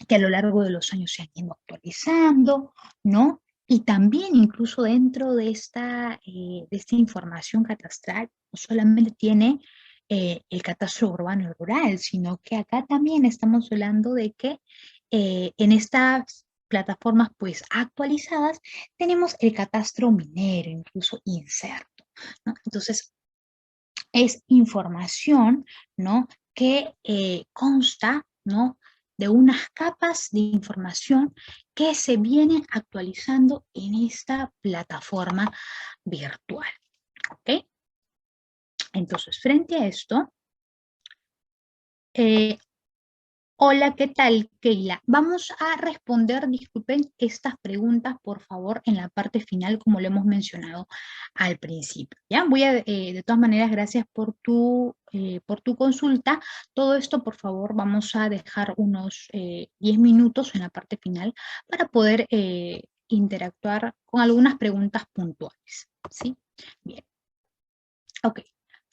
que a lo largo de los años se han ido actualizando, ¿no? Y también incluso dentro de esta información catastral, no solamente tiene el catastro urbano y rural, sino que acá también estamos hablando de que en estas plataformas pues actualizadas tenemos el catastro minero, incluso inserto, ¿no? Entonces, es información, ¿no? Que consta, ¿no? De unas capas de información que se vienen actualizando en esta plataforma virtual, ¿ok? Entonces, frente a esto, Hola, ¿qué tal, Keila? Vamos a responder, disculpen, estas preguntas, por favor, en la parte final, como lo hemos mencionado al principio. ¿Ya? Voy a, de todas maneras, gracias por tu consulta. Todo esto, por favor, vamos a dejar unos 10 minutos en la parte final para poder interactuar con algunas preguntas puntuales. ¿Sí? Bien. Ok.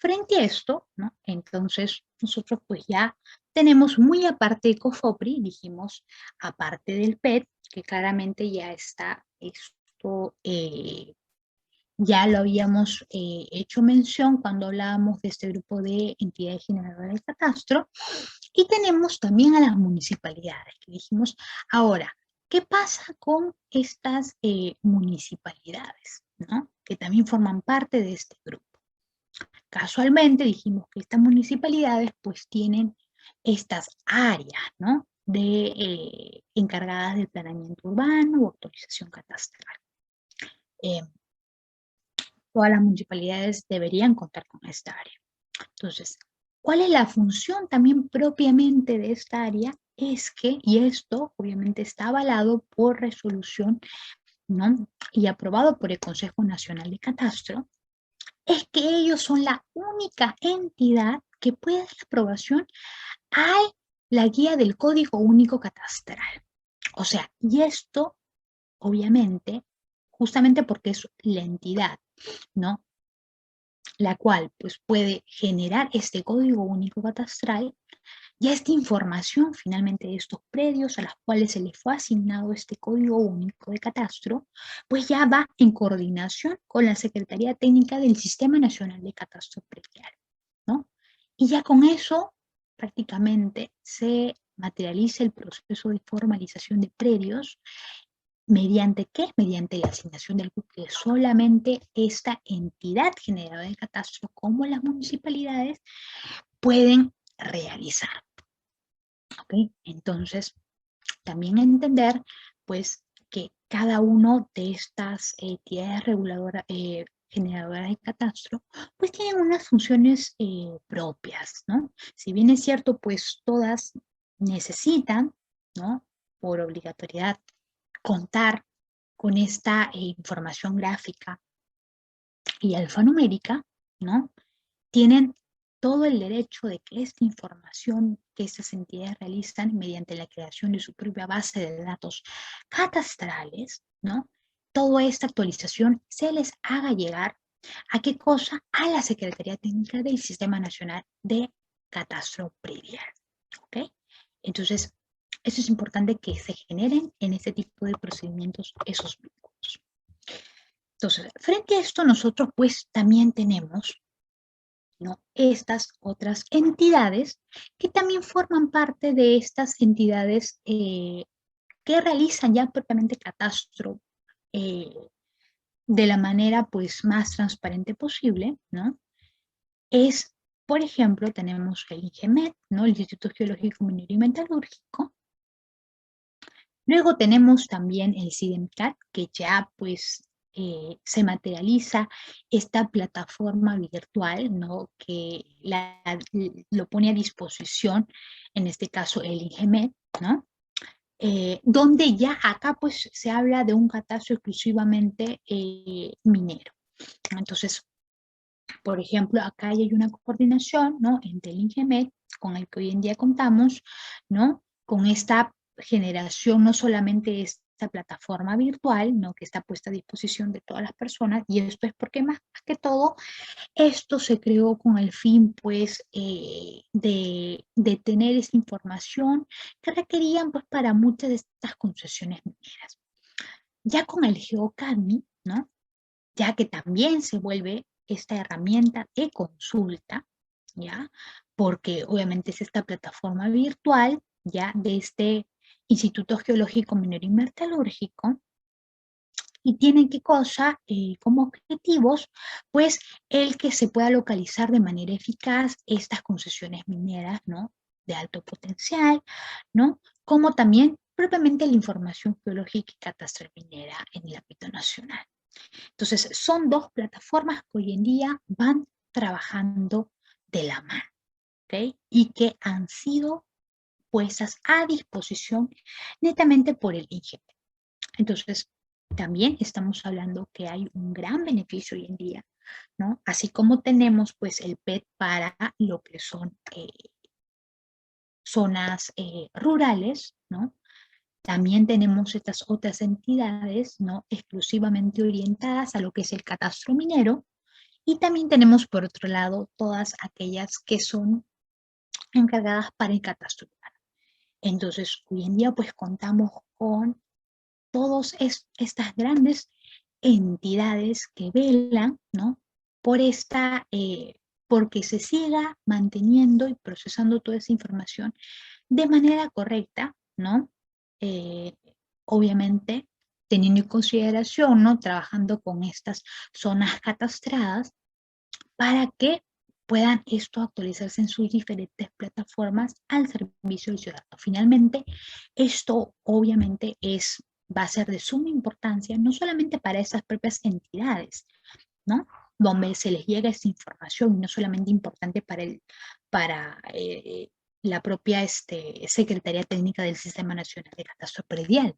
Frente a esto, ¿no? Entonces, nosotros pues ya tenemos muy aparte de COFOPRI, dijimos, aparte del PET, que claramente ya está esto, ya lo habíamos hecho mención cuando hablábamos de este grupo de entidades generadoras de catastro, y tenemos también a las municipalidades, que dijimos, ahora, ¿qué pasa con estas municipalidades, ¿no? Que también forman parte de este grupo? Casualmente dijimos que estas municipalidades pues tienen estas áreas, ¿no? Encargadas del planeamiento urbano o autorización catastral. Eh, Todas las municipalidades deberían contar con esta área. Entonces, ¿cuál es la función también propiamente de esta área? Es que, y esto obviamente está avalado por resolución, ¿no? Y aprobado por el Consejo Nacional de Catastro, es que ellos son la única entidad que puede dar aprobación a la guía del Código Único Catastral. O sea, y esto, obviamente, justamente porque es la entidad, ¿no? La cual, pues, puede generar este Código Único Catastral y esta información, finalmente, de estos predios a los cuales se les fue asignado este Código Único de Catastro, pues ya va en coordinación con la Secretaría Técnica del Sistema Nacional de Catastro Predial, ¿no? Y ya con eso, prácticamente, se materializa el proceso de formalización de predios. ¿Mediante qué? Mediante la asignación del CUP, que solamente esta entidad generadora de catastro, como las municipalidades, pueden realizar. ¿Ok? Entonces, también entender, pues, que cada uno de estas entidades reguladoras, generadoras de catastro, pues tienen unas funciones propias, ¿no? Si bien es cierto, pues todas necesitan, ¿no? Por obligatoriedad, contar con esta información gráfica y alfanumérica, ¿no? Tienen todo el derecho de que esta información que estas entidades realizan mediante la creación de su propia base de datos catastrales, ¿no? Toda esta actualización se les haga llegar ¿a qué cosa? A la Secretaría Técnica del Sistema Nacional de Catastro Predial, ¿ok? Entonces, eso es importante que se generen en este tipo de procedimientos esos vínculos. Entonces, frente a esto, nosotros pues también tenemos, ¿no? Estas otras entidades que también forman parte de estas entidades que realizan ya propiamente catastro eh, de la manera pues más transparente posible, ¿no? Es, por ejemplo, tenemos el INGEMET, ¿no? El Instituto Geológico, Minero y Metalúrgico. Luego tenemos también el CIDEMCAT, que ya pues se materializa esta plataforma virtual, ¿no? Que lo pone a disposición, en este caso el INGEMET, ¿no? Donde ya acá pues se habla de un catastro exclusivamente minero. Entonces, por ejemplo, acá hay una coordinación, ¿no? Entre el INGEMET, con el que hoy en día contamos, ¿no? Con esta generación, no solamente esta plataforma virtual, ¿no? Que está puesta a disposición de todas las personas, y esto es porque más que todo, esto se creó con el fin, pues, de tener esa información que requerían, pues, para muchas de estas concesiones mineras. Ya con el GeoCadMi, ¿no? Ya que también se vuelve esta herramienta de consulta, ¿ya? Porque obviamente es esta plataforma virtual, ¿ya? De este Instituto Geológico Minero y Metalúrgico, y tiene qué cosa como objetivos, pues el que se pueda localizar de manera eficaz estas concesiones mineras, ¿no? De alto potencial, ¿no? Como también propiamente la información geológica y catastral minera en el ámbito nacional. Entonces, son dos plataformas que hoy en día van trabajando de la mano, ¿ok? Y que han sido puestas a disposición netamente por el INGEP. Entonces, también estamos hablando que hay un gran beneficio hoy en día, ¿no? Así como tenemos pues el PET para lo que son zonas rurales, ¿no? También tenemos estas otras entidades, ¿no? Exclusivamente orientadas a lo que es el catastro minero, y también tenemos por otro lado todas aquellas que son encargadas para el catastro urbano. Entonces, hoy en día pues contamos con todas estas grandes entidades que velan, ¿no? Por porque se siga manteniendo y procesando toda esa información de manera correcta, ¿no? Eh, Obviamente, teniendo en consideración, ¿no? Trabajando con estas zonas catastradas para que puedan esto actualizarse en sus diferentes plataformas al servicio del ciudadano. Finalmente, esto obviamente va a ser de suma importancia, no solamente para esas propias entidades, ¿no? Donde se les llega esta información, y no solamente importante para la propia Secretaría Técnica del Sistema Nacional de Catastro Predial,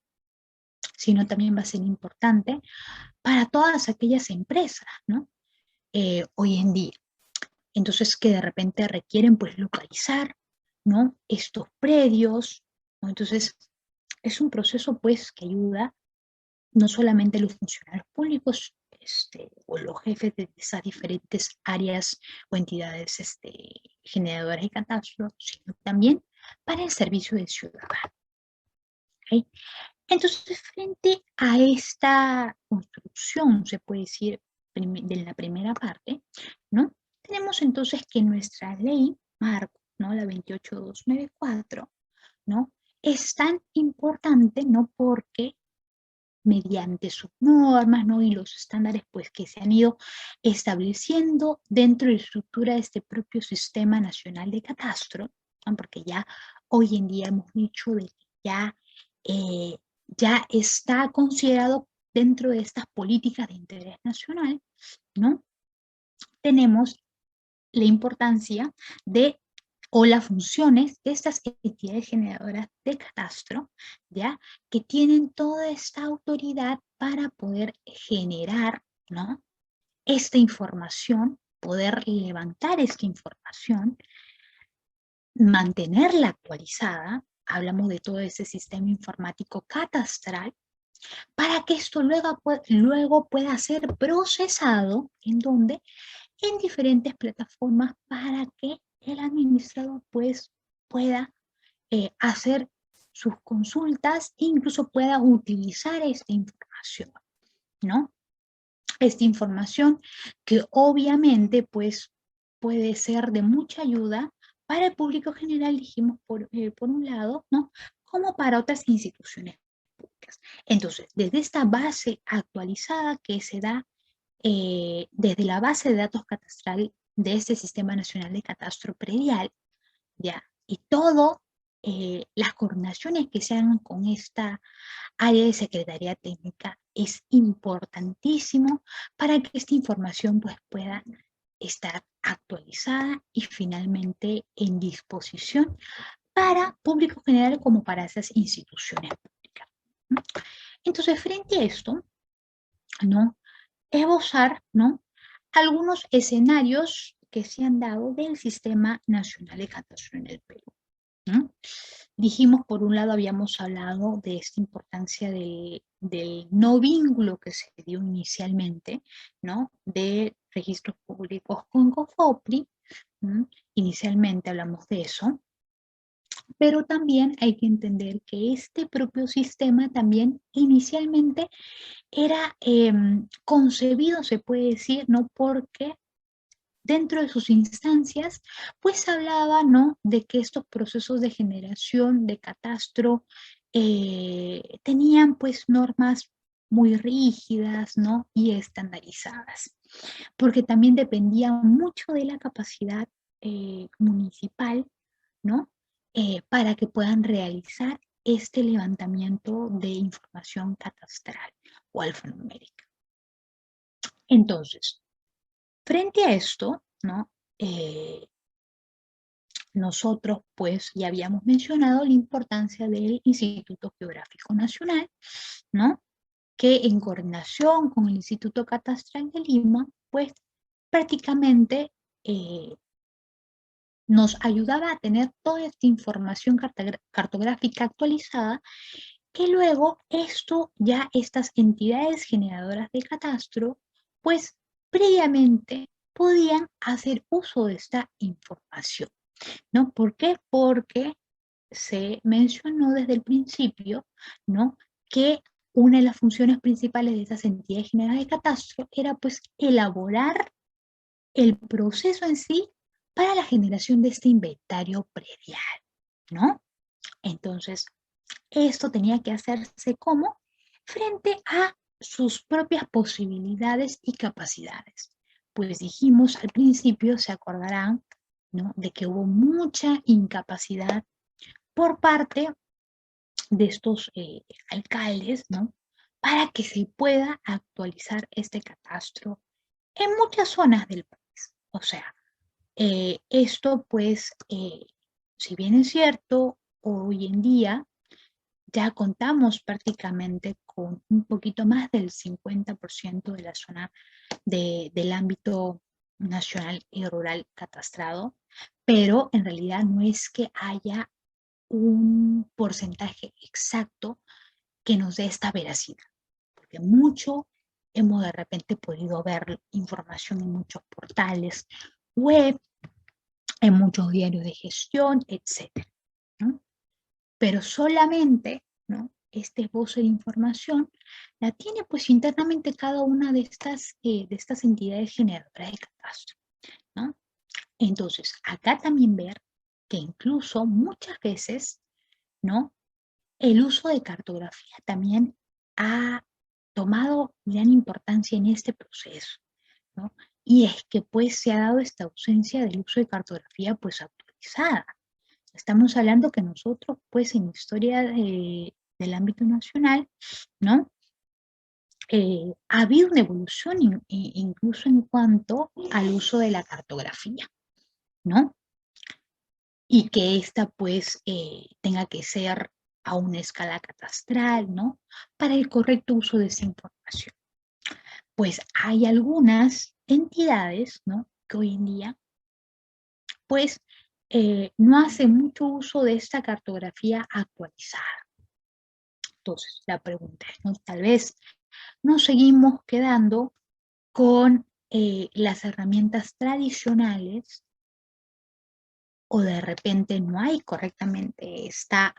sino también va a ser importante para todas aquellas empresas, ¿no? Hoy en día. Entonces, que de repente requieren pues localizar, ¿no? Estos predios, ¿no? Entonces, es un proceso pues que ayuda no solamente a los funcionarios públicos o los jefes de esas diferentes áreas o entidades generadoras de catastro, sino también para el servicio del ciudadano. ¿Okay? Entonces, frente a esta construcción, se puede decir, de la primera parte, ¿no? Tenemos entonces que nuestra ley marco, ¿no? La 28294, ¿no? Es tan importante, ¿no? Porque mediante sus normas, ¿no? Y los estándares, pues, que se han ido estableciendo dentro de la estructura de este propio Sistema Nacional de Catastro, ¿no? Porque ya hoy en día hemos dicho de que ya está considerado dentro de estas políticas de interés nacional, ¿no? Tenemos la importancia o las funciones de estas entidades generadoras de catastro, ¿ya? Que tienen toda esta autoridad para poder generar, ¿no? Esta información, poder levantar esta información, mantenerla actualizada, hablamos de todo ese sistema informático catastral, para que esto luego pueda ser procesado, ¿en donde en diferentes plataformas para que el administrador pues pueda hacer sus consultas e incluso pueda utilizar esta información, ¿no? Esta información que obviamente pues puede ser de mucha ayuda para el público general, dijimos por un lado, ¿no? Como para otras instituciones públicas. Entonces, desde esta base actualizada que se da desde la base de datos catastral de este Sistema Nacional de Catastro Predial, ¿ya? Y todo las coordinaciones que se hagan con esta área de Secretaría Técnica es importantísimo para que esta información pues, pueda estar actualizada y finalmente en disposición para público general como para esas instituciones públicas. Entonces, frente a esto, ¿no? Esbozar, ¿no? Algunos escenarios que se han dado del Sistema Nacional de Catastro en el Perú, ¿no? Dijimos, por un lado, habíamos hablado de esta importancia del no vínculo que se dio inicialmente, ¿no? De registros públicos con COFOPRI, ¿no? Inicialmente hablamos de eso, pero también hay que entender que este propio sistema también inicialmente era concebido, se puede decir, ¿no? Porque dentro de sus instancias, pues hablaba, ¿no? De que estos procesos de generación de catastro tenían pues normas muy rígidas, ¿no? Y estandarizadas, porque también dependía mucho de la capacidad municipal, ¿no? Para que puedan realizar este levantamiento de información catastral o alfanumérica. Entonces, frente a esto, ¿no? nosotros pues ya habíamos mencionado la importancia del Instituto Geográfico Nacional, ¿no? Que en coordinación con el Instituto Catastral de Lima, pues prácticamente nos ayudaba a tener toda esta información cartográfica actualizada, que luego estas entidades generadoras de catastro, pues previamente podían hacer uso de esta información, ¿no? ¿Por qué? Porque se mencionó desde el principio, ¿no? Que una de las funciones principales de esas entidades generadoras de catastro era pues elaborar el proceso en sí para la generación de este inventario predial, ¿no? Entonces, esto tenía que hacerse como frente a sus propias posibilidades y capacidades. Pues dijimos al principio, se acordarán, ¿no? De que hubo mucha incapacidad por parte de estos alcaldes, ¿no? Para que se pueda actualizar este catastro en muchas zonas del país. O sea, esto pues, si bien es cierto, hoy en día ya contamos prácticamente con un poquito más del 50% de la zona del ámbito nacional y rural catastrado, pero en realidad no es que haya un porcentaje exacto que nos dé esta veracidad, porque mucho hemos de repente podido ver información en muchos portales web, en muchos diarios de gestión, etc., ¿no? Pero solamente, ¿no? Este esbozo de información la tiene pues internamente cada una de estas entidades generadoras de catastro, ¿no? Entonces, acá también ver que incluso muchas veces, ¿no? El uso de cartografía también ha tomado gran importancia en este proceso, ¿no? Y es que pues se ha dado esta ausencia del uso de cartografía pues actualizada. Estamos hablando que nosotros pues en historia del ámbito nacional, ¿no? Ha habido una evolución incluso en cuanto al uso de la cartografía, ¿no? Y que esta pues tenga que ser a una escala catastral, ¿no? Para el correcto uso de esa información. Pues hay algunas entidades, ¿no? Que hoy en día pues no hacen mucho uso de esta cartografía actualizada. Entonces, la pregunta es, ¿no? Tal vez nos seguimos quedando con las herramientas tradicionales, o de repente no hay correctamente esta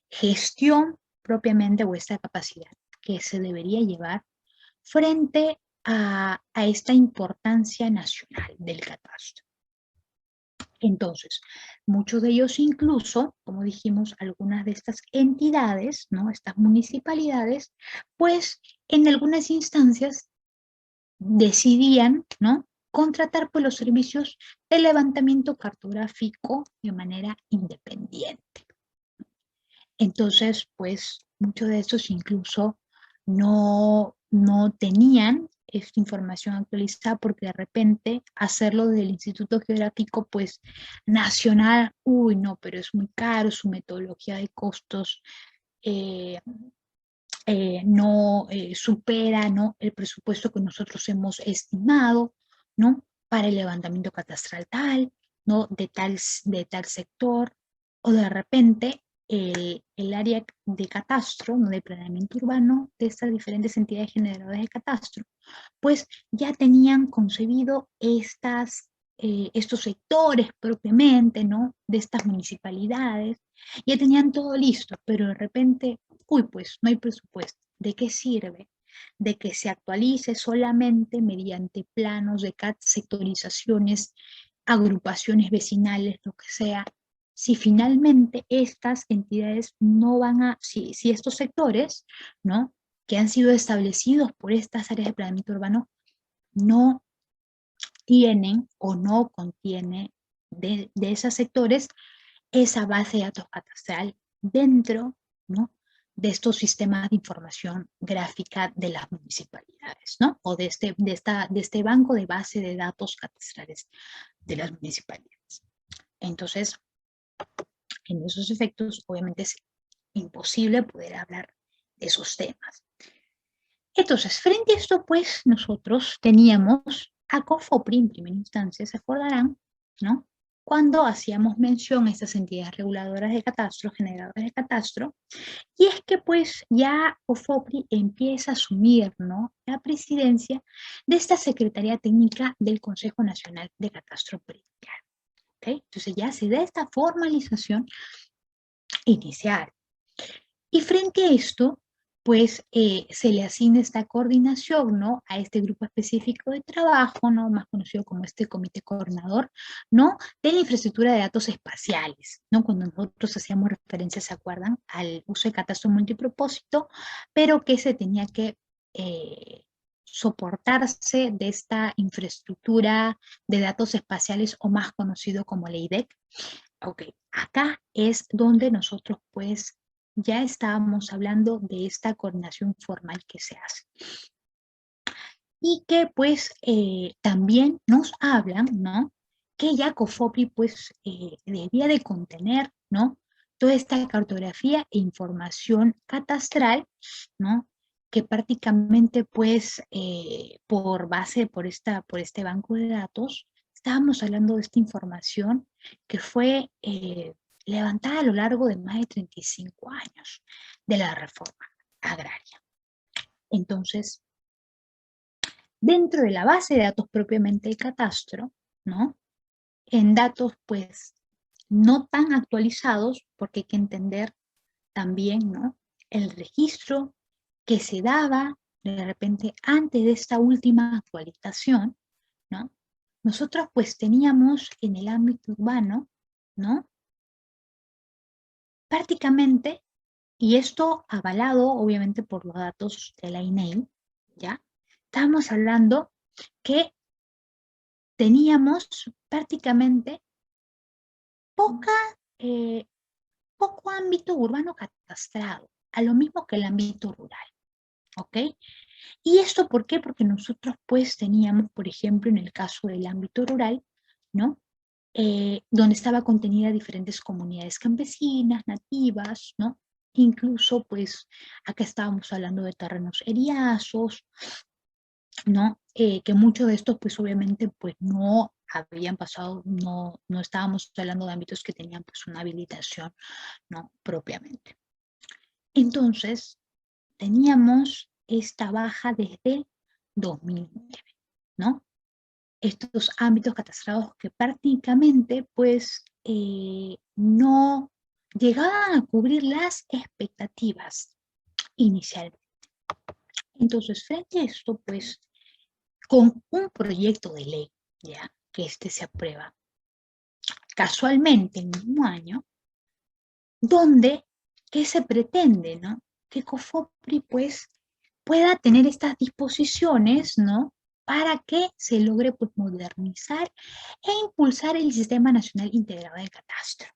gestión propiamente o esta capacidad que se debería llevar frente a esta importancia nacional del catastro. Entonces, muchos de ellos incluso, como dijimos, algunas de estas entidades, ¿no? Estas municipalidades, pues en algunas instancias decidían, ¿no? Contratar pues, los servicios de levantamiento cartográfico de manera independiente. Entonces, pues muchos de estos incluso no tenían esta información actualizada porque de repente hacerlo del Instituto Geográfico pues nacional, uy no, pero es muy caro, su metodología de costos eh, no supera, ¿no? El presupuesto que nosotros hemos estimado, ¿no? Para el levantamiento catastral tal, ¿no? De tal sector, o de repente el área de catastro, ¿no? De planeamiento urbano de estas diferentes entidades generadoras de catastro, pues ya tenían concebido estos sectores propiamente, ¿no? De estas municipalidades, ya tenían todo listo, pero de repente, uy, pues no hay presupuesto. ¿De qué sirve? De que se actualice solamente mediante planos de sectorizaciones, agrupaciones vecinales, lo que sea, si finalmente estas entidades no van a, si estos sectores, ¿no? Que han sido establecidos por estas áreas de planeamiento urbano no tienen o no contiene de esos sectores esa base de datos catastral dentro, ¿no? De estos sistemas de información gráfica de las municipalidades, ¿no? O de este banco de base de datos catastrales de las municipalidades. Entonces, En esos efectos, obviamente es imposible poder hablar de esos temas. Entonces, frente a esto, pues, nosotros teníamos a COFOPRI en primera instancia, se acordarán, ¿no? Cuando hacíamos mención a estas entidades reguladoras de catastro, generadoras de catastro, y es que pues ya COFOPRI empieza a asumir, ¿no?, la presidencia de esta Secretaría Técnica del Consejo Nacional de Catastro Predial. ¿Okay? Entonces ya se da esta formalización inicial. Y frente a esto, pues se le asigna esta coordinación, ¿no?, a este grupo específico de trabajo, ¿no?, más conocido como este comité coordinador, ¿no?, de la infraestructura de datos espaciales, ¿no?, cuando nosotros hacíamos referencia, ¿se acuerdan?, al uso de catastro multipropósito, pero que se tenía que soportarse de esta infraestructura de datos espaciales, o más conocido como la IDEC. Ok, acá es donde nosotros pues ya estábamos hablando de esta coordinación formal que se hace. Y que pues también nos hablan, ¿no?, que ya COFOPRI pues debía de contener, ¿no?, toda esta cartografía e información catastral, ¿no?, que prácticamente pues por base, por este banco de datos, estábamos hablando de esta información que fue levantada a lo largo de más de 35 años de la reforma agraria. Entonces, dentro de la base de datos propiamente del catastro, ¿no?, en datos pues no tan actualizados, porque hay que entender también, ¿no?, el registro que se daba de repente antes de esta última actualización, ¿no? Nosotros pues teníamos en el ámbito urbano, ¿no?, prácticamente, y esto avalado obviamente por los datos de la INEI, ¿ya? Estábamos hablando que teníamos prácticamente poco ámbito urbano catastrado, a lo mismo que el ámbito rural, ¿ok? ¿Y esto por qué? Porque nosotros pues teníamos, por ejemplo, en el caso del ámbito rural, ¿no?, donde estaba contenida diferentes comunidades campesinas, nativas, ¿no? Incluso pues acá estábamos hablando de terrenos eriazos, ¿no? Que muchos de estos pues obviamente pues no habían pasado, no estábamos hablando de ámbitos que tenían pues una habilitación, ¿no?, propiamente. Entonces, teníamos esta baja desde 2009, ¿no? Estos ámbitos catastrados que prácticamente pues no llegaban a cubrir las expectativas iniciales. Entonces, frente a esto, pues, con un proyecto de ley, ya, que se aprueba casualmente en el mismo año, donde, ¿qué se pretende, no? Que COFOPRI, pues, pueda tener estas disposiciones, ¿no?, para que se logre pues, modernizar e impulsar el Sistema Nacional Integrado de Catastro,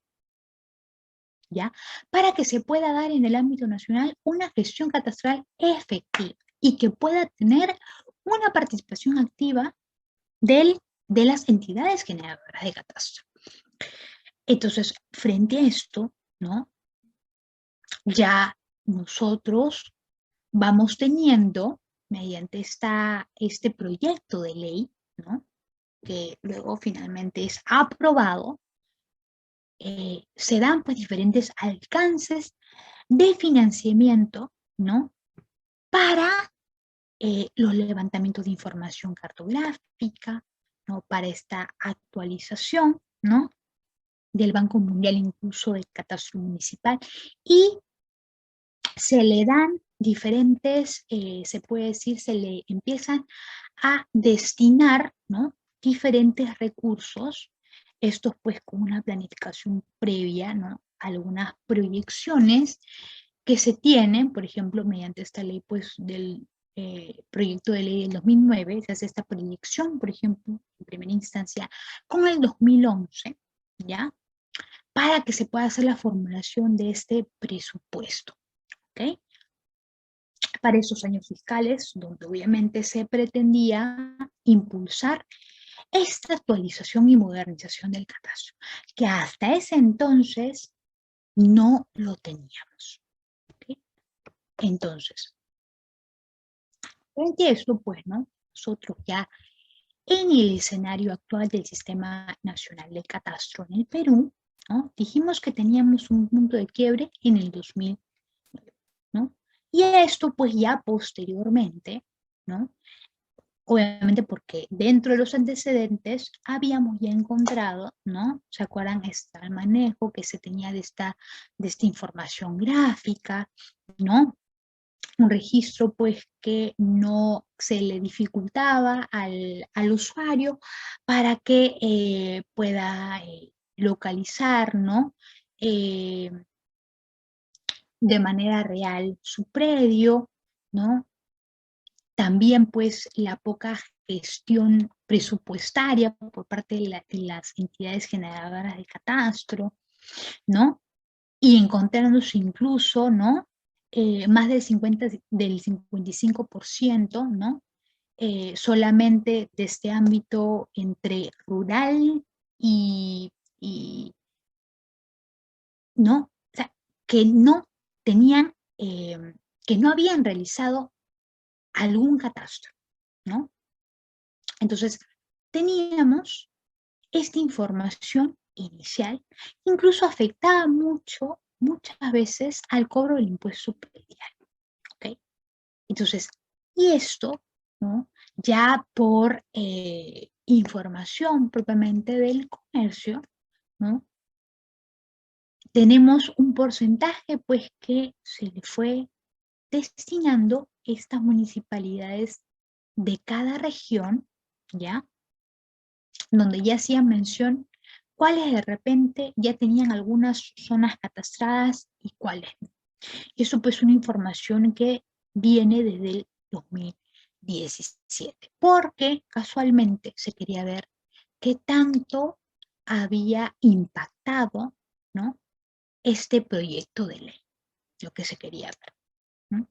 ¿ya? Para que se pueda dar en el ámbito nacional una gestión catastral efectiva y que pueda tener una participación activa de las entidades generadoras de catastro. Entonces, frente a esto, ¿no?, ya nosotros vamos teniendo, mediante este proyecto de ley, ¿no?, que luego finalmente es aprobado, se dan pues diferentes alcances de financiamiento, ¿no?, para los levantamientos de información cartográfica, ¿no?, para esta actualización, ¿no?, del Banco Mundial, incluso del catastro municipal, y se le dan diferentes, se puede decir, se le empiezan a destinar, ¿no?, diferentes recursos, estos pues con una planificación previa, ¿no?, algunas proyecciones que se tienen, por ejemplo, mediante esta ley pues del proyecto de ley del 2009, se hace esta proyección, por ejemplo, en primera instancia, con el 2011, ¿ya?, para que se pueda hacer la formulación de este presupuesto, ¿ok?, para esos años fiscales, donde obviamente se pretendía impulsar esta actualización y modernización del catastro, que hasta ese entonces no lo teníamos. ¿Okay? Entonces, frente a esto, pues, ¿no? Nosotros ya en el escenario actual del Sistema Nacional de Catastro en el Perú, ¿no? Dijimos que teníamos un punto de quiebre en el 2000, ¿no? Y esto, pues ya posteriormente, ¿no? Obviamente porque dentro de los antecedentes habíamos ya encontrado, ¿no? ¿Se acuerdan? El manejo que se tenía de esta información gráfica, ¿no? Un registro pues que no se le dificultaba al usuario para que pueda localizar, ¿no? Eh, de manera real su predio, ¿no? También pues la poca gestión presupuestaria por parte de las entidades generadoras de catastro, ¿no? Y encontrándose incluso, ¿no? Más del 55%, ¿no? Solamente de este ámbito entre rural y, ¿no? O sea, que no tenían, que no habían realizado algún catastro, ¿no? Entonces, teníamos esta información inicial, incluso afectaba muchas veces al cobro del impuesto predial, ¿ok? Entonces, y esto, ¿no? Ya por información propiamente del comercio, ¿no? Tenemos un porcentaje, pues, que se le fue destinando estas municipalidades de cada región, ¿ya? Donde ya hacían mención cuáles de repente ya tenían algunas zonas catastradas y cuáles no. Y eso pues es una información que viene desde el 2017, porque casualmente se quería ver qué tanto había impactado, ¿no? Este proyecto de ley, lo que se quería ver, ¿no?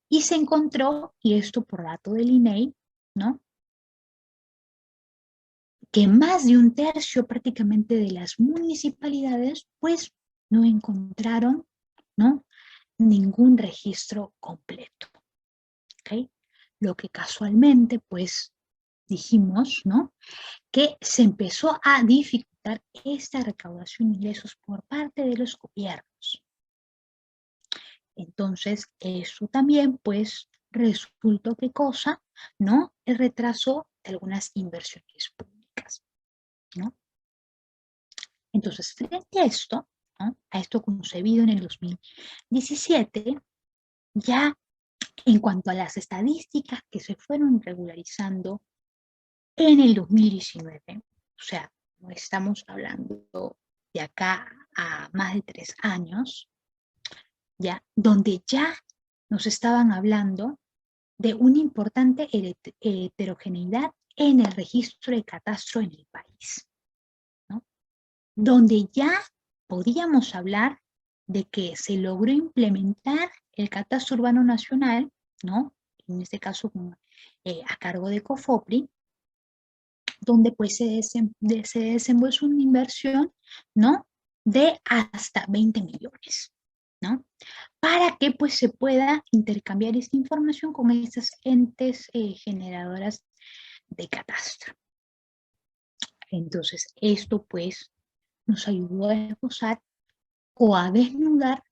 Y se encontró, y esto por dato del INEI, ¿no? Que más de un tercio prácticamente de las municipalidades pues no encontraron, ¿no? Ningún registro completo, ¿ok? Lo que casualmente pues dijimos, ¿no? Que se empezó a dificultar esta recaudación de ingresos por parte de los gobiernos. Entonces, eso también pues resultó que cosa, ¿no? El retraso de algunas inversiones públicas, ¿no? Entonces, frente a esto, ¿no? A esto concebido en el 2017, ya en cuanto a las estadísticas que se fueron regularizando en el 2019, o sea, no estamos hablando de acá a más de 3 años, ya, donde ya nos estaban hablando de una importante heterogeneidad en el registro de catastro en el país, ¿no? Donde ya podíamos hablar de que se logró implementar el catastro urbano nacional, ¿no? En este caso a cargo de COFOPRI, donde pues se desembolsa una inversión, ¿no? De hasta 20 millones, ¿no? Para que pues se pueda intercambiar esta información con estas entes generadoras de catastro. Entonces, esto pues nos ayudó a esbozar o a desnudar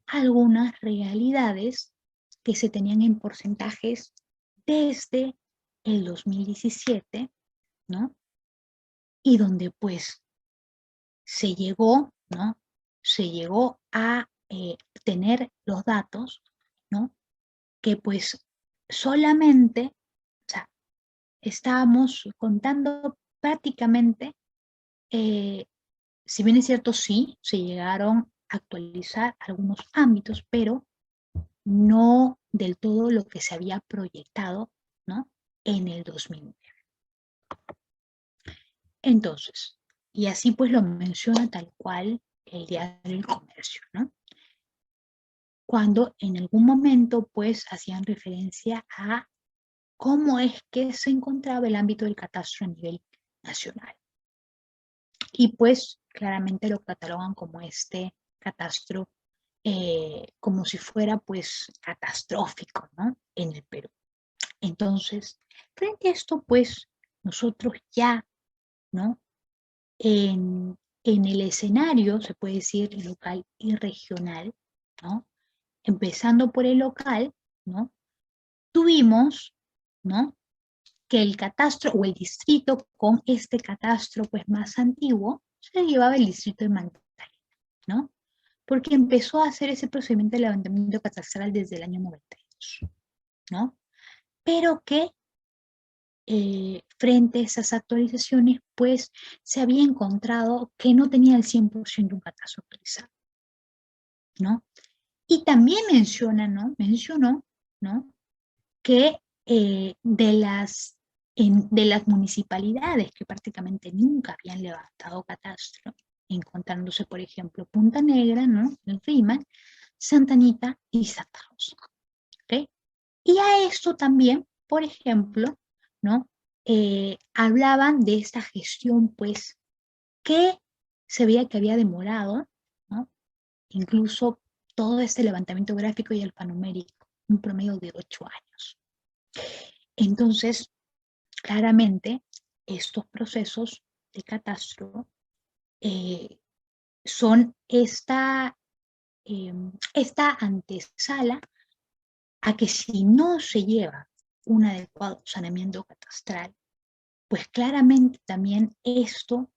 algunas realidades que se tenían en porcentajes desde el 2017, ¿no? Y donde pues se llegó, ¿no? Se llegó a tener los datos, ¿no? Que pues solamente, o sea, estábamos contando prácticamente, si bien es cierto, sí, se llegaron a actualizar algunos ámbitos, pero no del todo lo que se había proyectado, ¿no? En el 2009. Entonces, y así pues lo menciona tal cual el diario del comercio, ¿no? Cuando en algún momento pues hacían referencia a cómo es que se encontraba el ámbito del catastro a nivel nacional. Y pues claramente lo catalogan como este catastro, como si fuera pues catastrófico, ¿no? En el Perú. Entonces, frente a esto, pues nosotros ya, ¿no? En el escenario, se puede decir local y regional, ¿no? Empezando por el local, ¿no? Tuvimos, ¿no? Que el catastro o el distrito con este catastro pues más antiguo se llevaba el distrito de Magdalena, ¿no? Porque empezó a hacer ese procedimiento de levantamiento catastral desde el año 92, ¿no? Pero que frente a esas actualizaciones, pues se había encontrado que no tenía el 100% un catastro actualizado, ¿no? Y también mencionó, ¿no? Que de las municipalidades que prácticamente nunca habían levantado catastro, encontrándose, por ejemplo, Punta Negra, ¿no? En Rímac, Santa Anita y Santa Rosa, ¿ok? Y a esto también, por ejemplo, ¿no? Hablaban de esta gestión, pues, que se veía que había demorado, ¿no? Incluso todo este levantamiento gráfico y alfanumérico, un promedio de 8 años. Entonces, claramente, estos procesos de catastro son esta antesala a que si no se lleva un adecuado saneamiento catastral, pues claramente también esto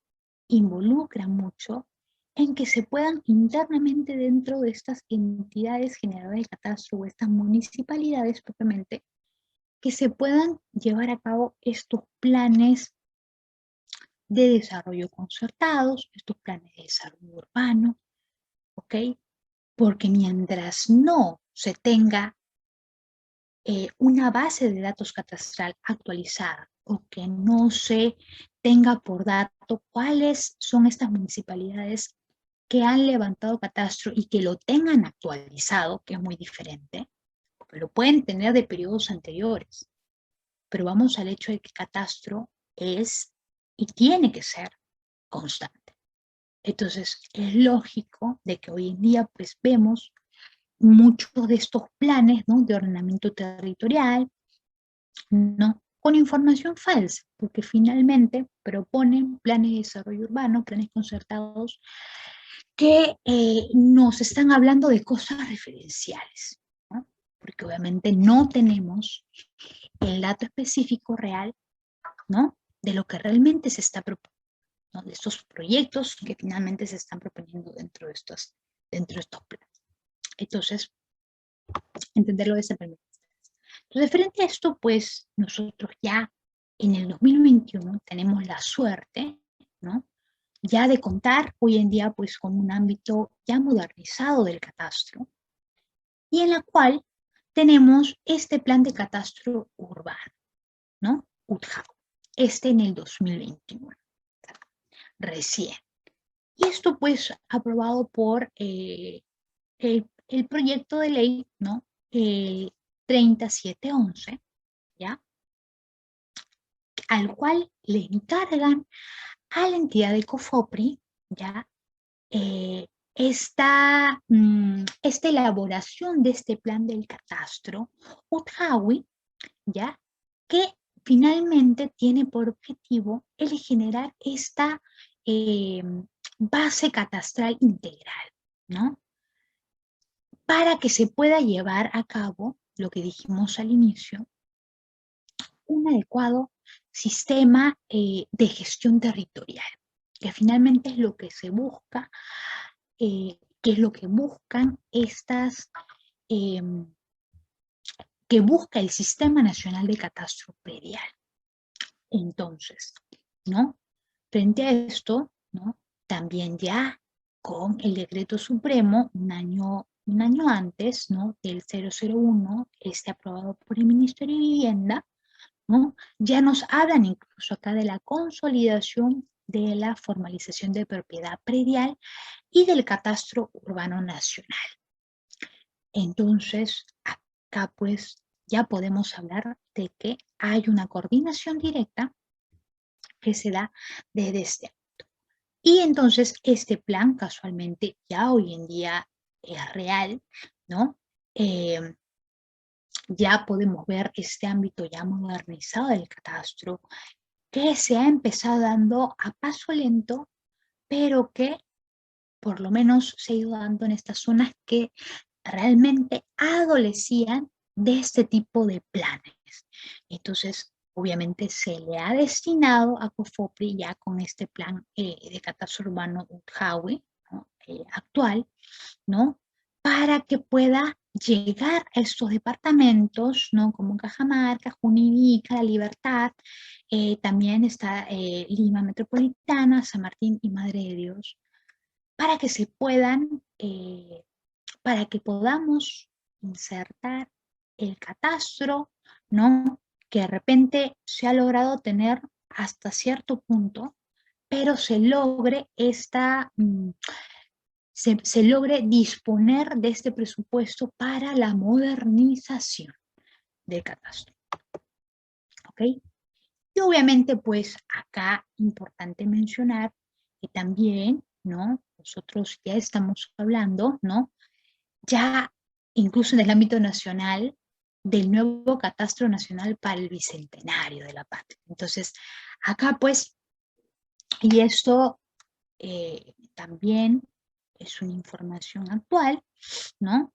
involucra mucho en que se puedan internamente dentro de estas entidades generadoras de catastro o estas municipalidades propiamente, que se puedan llevar a cabo estos planes de desarrollo concertados, estos planes de desarrollo urbano, ¿ok? Porque mientras no se tenga una base de datos catastral actualizada o que no se tenga por dato cuáles son estas municipalidades que han levantado catastro y que lo tengan actualizado, que es muy diferente, porque lo pueden tener de periodos anteriores, pero vamos al hecho de que catastro es y tiene que ser constante. Entonces, es lógico de que hoy en día pues vemos muchos de estos planes, ¿no? De ordenamiento territorial, ¿no? Con información falsa, porque finalmente proponen planes de desarrollo urbano, planes concertados, que nos están hablando de cosas referenciales, ¿no? Porque obviamente no tenemos el dato específico real, ¿no? De lo que realmente se está proponiendo, ¿no? De estos proyectos que finalmente se están proponiendo dentro de estos planes. Entonces, entenderlo de esa manera. Entonces, frente a esto, pues nosotros ya en el 2021 tenemos la suerte, ¿no? Ya de contar hoy en día pues con un ámbito ya modernizado del catastro y en la cual tenemos este plan de catastro urbano, ¿no? UTJAU, en el 2021, recién. Y esto pues aprobado por el proyecto de ley, ¿no? 3711, ¿ya? Al cual le encargan a la entidad de COFOPRI, ¿ya? Esta elaboración de este plan del catastro UTJAUI, ¿ya? Que finalmente tiene por objetivo el generar esta base catastral integral, ¿no? Para que se pueda llevar a cabo, lo que dijimos al inicio, un adecuado sistema de gestión territorial, que finalmente es lo que se busca, que es lo que buscan que busca el Sistema Nacional de Catastro Predial. Entonces, ¿no? Frente a esto, ¿no? También ya con el decreto supremo, un año antes, ¿no? Del 001, aprobado por el Ministerio de Vivienda, ¿no? Ya nos hablan incluso acá de la consolidación de la formalización de propiedad predial y del catastro urbano nacional. Entonces, acá pues ya podemos hablar de que hay una coordinación directa que se da desde este ámbito. Y entonces este plan casualmente ya hoy en día es real, ¿no? Ya podemos ver este ámbito ya modernizado del catastro, que se ha empezado dando a paso lento, pero que por lo menos se ha ido dando en estas zonas que realmente adolecían de este tipo de planes. Entonces, obviamente se le ha destinado a COFOPRI ya con este plan de catastro urbano UTHAWI, ¿no? Actual, ¿no? Para que pueda llegar a estos departamentos, ¿no? Como Cajamarca, Junín, La Libertad, también está Lima Metropolitana, San Martín y Madre de Dios, para que se puedan, para que podamos insertar el catastro, ¿no? Que de repente se ha logrado tener hasta cierto punto, pero se logre se logre disponer de este presupuesto para la modernización del catastro. ¿Ok? Y obviamente, pues acá importante mencionar que también, ¿no? Nosotros ya estamos hablando, ¿no? Ya incluso en el ámbito nacional, del nuevo catastro nacional para el bicentenario de la patria. Entonces, acá pues, y esto también es una información actual, ¿no?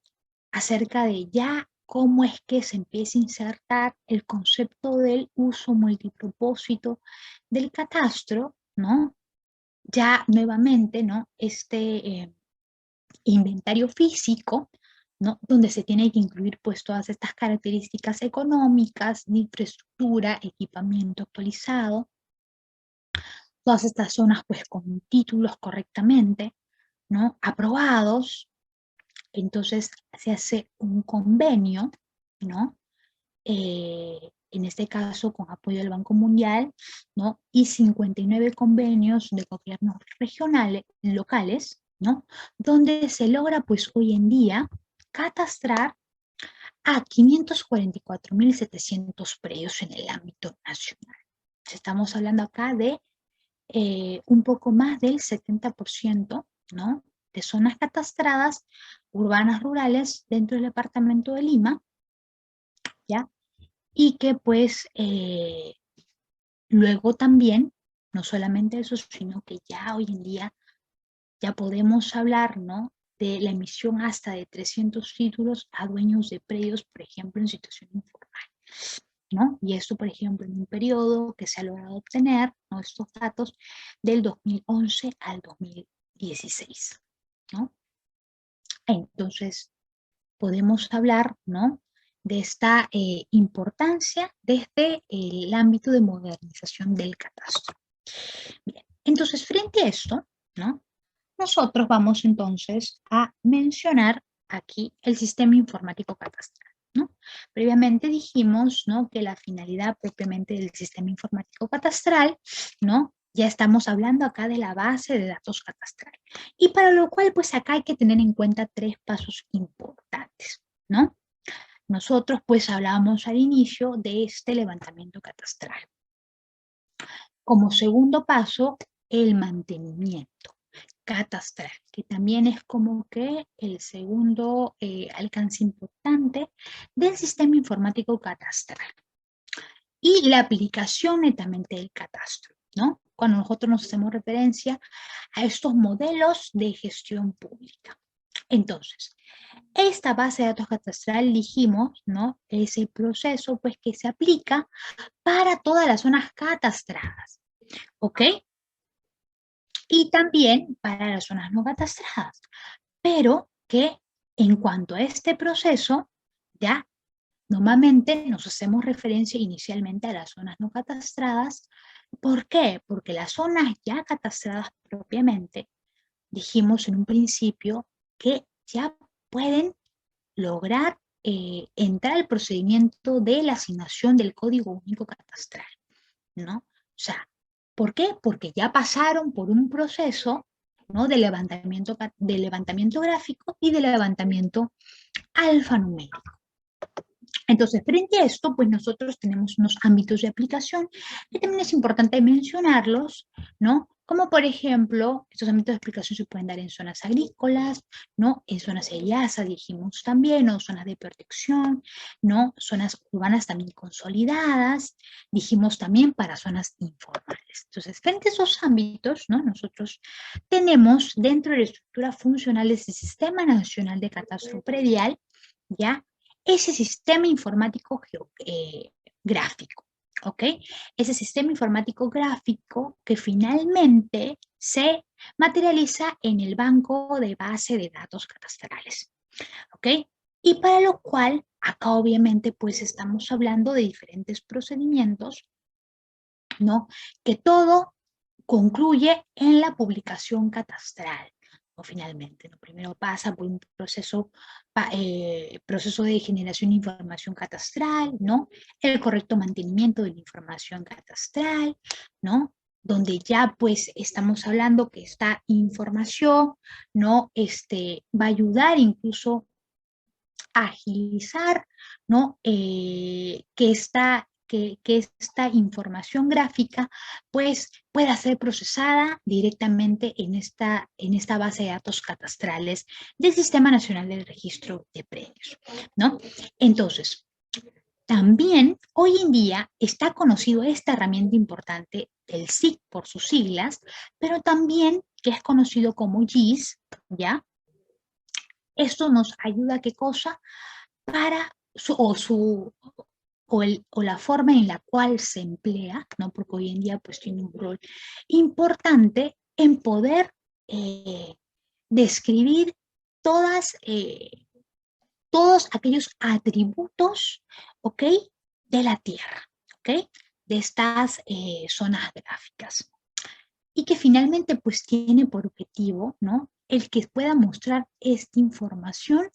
Acerca de ya cómo es que se empieza a insertar el concepto del uso multipropósito del catastro, ¿no? Ya nuevamente, ¿no? Inventario físico, ¿no? Donde se tiene que incluir pues todas estas características económicas, de infraestructura, equipamiento actualizado, todas estas zonas pues con títulos correctamente, ¿no? Aprobados. Entonces se hace un convenio, ¿no? En este caso con apoyo del Banco Mundial, ¿no? Y 59 convenios de gobiernos regionales, locales, ¿no? Donde se logra pues hoy en día catastrar a 544.700 predios en el ámbito nacional. Estamos hablando acá de un poco más del 70%, ¿no? De zonas catastradas, urbanas, rurales, dentro del departamento de Lima, ¿ya? Y que pues luego también, no solamente eso, sino que ya hoy en día ya podemos hablar, ¿no? De la emisión hasta de 300 títulos a dueños de predios, por ejemplo, en situación informal, ¿no? Y esto, por ejemplo, en un periodo que se ha logrado obtener, ¿no? Estos datos del 2011 al 2016, ¿no? Entonces, podemos hablar, ¿no? De esta importancia desde el ámbito de modernización del catastro. Bien, entonces, frente a esto, ¿no? Nosotros vamos entonces a mencionar aquí el sistema informático catastral, ¿no? Previamente dijimos, ¿no? Que la finalidad propiamente del sistema informático catastral, ¿no? Ya estamos hablando acá de la base de datos catastral. Y para lo cual, pues acá hay que tener en cuenta 3 pasos importantes, ¿no? Nosotros pues hablábamos al inicio de este levantamiento catastral. Como segundo paso, el mantenimiento catastral, que también es como que el segundo alcance importante del sistema informático catastral. Y la aplicación netamente del catastro, ¿no? Cuando nosotros nos hacemos referencia a estos modelos de gestión pública. Entonces, esta base de datos catastral, dijimos, ¿no? Es el proceso pues, que se aplica para todas las zonas catastradas, ¿ok? Y también para las zonas no catastradas, pero que en cuanto a este proceso, ya normalmente nos hacemos referencia inicialmente a las zonas no catastradas. ¿Por qué? Porque las zonas ya catastradas propiamente, dijimos en un principio que ya pueden lograr entrar al procedimiento de la asignación del Código Único Catastral, ¿no? O sea, ¿por qué? Porque ya pasaron por un proceso, ¿no? de levantamiento gráfico y de levantamiento alfanumérico. Entonces, frente a esto, pues nosotros tenemos unos ámbitos de aplicación que también es importante mencionarlos, ¿no? Como por ejemplo, estos ámbitos de aplicación se pueden dar en zonas agrícolas, ¿no? En zonas de IASA, dijimos también, o zonas de protección, ¿no? Zonas urbanas también consolidadas, dijimos también para zonas informales. Entonces, frente a esos ámbitos, ¿no? Nosotros tenemos dentro de la estructura funcional de este Sistema Nacional de Catastro Predial, ¿ya? Ese sistema informático gráfico, ¿ok? Ese sistema informático gráfico que finalmente se materializa en el banco de base de datos catastrales, ¿ok? Y para lo cual, acá obviamente pues estamos hablando de diferentes procedimientos, ¿no? Que todo concluye en la publicación catastral, ¿no? Finalmente, ¿no? Primero pasa por un proceso de generación de información catastral, ¿no? El correcto mantenimiento de la información catastral, ¿no? Donde ya pues estamos hablando que esta información, ¿no? Va a ayudar incluso a agilizar, ¿no? Que esta información gráfica pues pueda ser procesada directamente en esta base de datos catastrales del Sistema Nacional del Registro de Predios, ¿no? Entonces, también hoy en día está conocido esta herramienta importante del SIC por sus siglas, pero también que es conocido como GIS, ¿ya? Esto nos ayuda a qué cosa para o la forma en la cual se emplea, ¿no? Porque hoy en día pues tiene un rol importante en poder describir todos aquellos atributos, ¿ok? De la Tierra, ¿ok? De estas zonas gráficas. Y que finalmente pues tiene por objetivo, ¿no? El que pueda mostrar esta información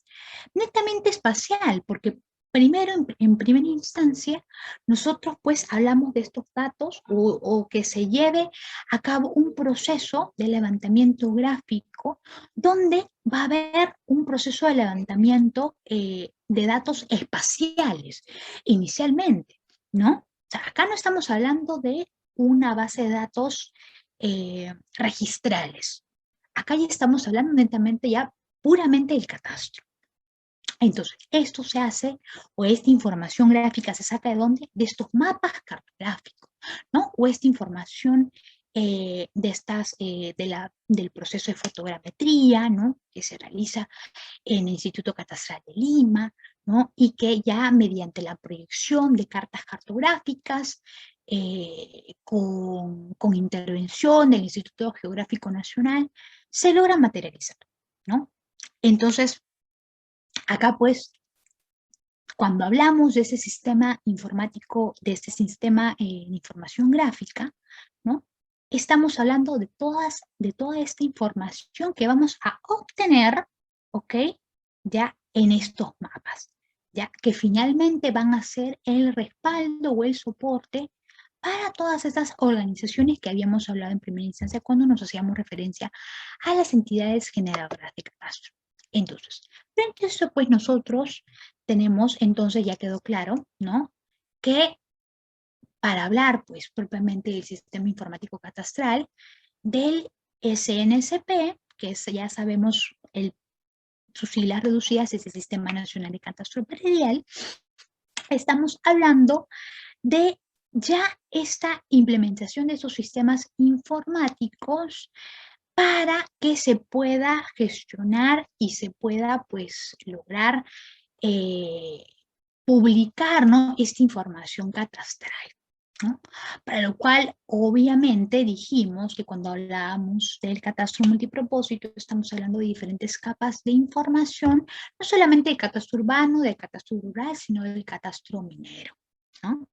netamente espacial, porque primero, en primera instancia, nosotros pues hablamos de estos datos o que se lleve a cabo un proceso de levantamiento gráfico donde va a haber un proceso de levantamiento de datos espaciales inicialmente, ¿no? O sea, acá no estamos hablando de una base de datos registrales. Acá ya estamos hablando netamente ya puramente del catastro. Entonces, esto se hace, o esta información gráfica se saca de dónde? De estos mapas cartográficos, ¿no? O esta información del proceso de fotogrametría, ¿no? Que se realiza en el Instituto Catastral de Lima, ¿no? Y que ya mediante la proyección de cartas cartográficas, con intervención del Instituto Geográfico Nacional, se logra materializar, ¿no? Entonces, acá pues, cuando hablamos de ese sistema informático, de este sistema de información gráfica, ¿no? Estamos hablando de toda esta información que vamos a obtener, ¿ok? Ya en estos mapas, ya que finalmente van a ser el respaldo o el soporte para todas estas organizaciones que habíamos hablado en primera instancia cuando nos hacíamos referencia a las entidades generadoras de catastro. Entonces, frente a eso, pues nosotros tenemos, entonces ya quedó claro, ¿no? Que para hablar, pues, propiamente del sistema informático catastral, del SNSP, que es, ya sabemos, sus siglas reducidas es el Sistema Nacional de Catastro Predial, estamos hablando de ya esta implementación de esos sistemas informáticos para que se pueda gestionar y se pueda, pues, lograr publicar, ¿no? Esta información catastral, ¿no? Para lo cual, obviamente, dijimos que cuando hablábamos del catastro multipropósito, estamos hablando de diferentes capas de información, no solamente del catastro urbano, del catastro rural, sino del catastro minero, ¿no?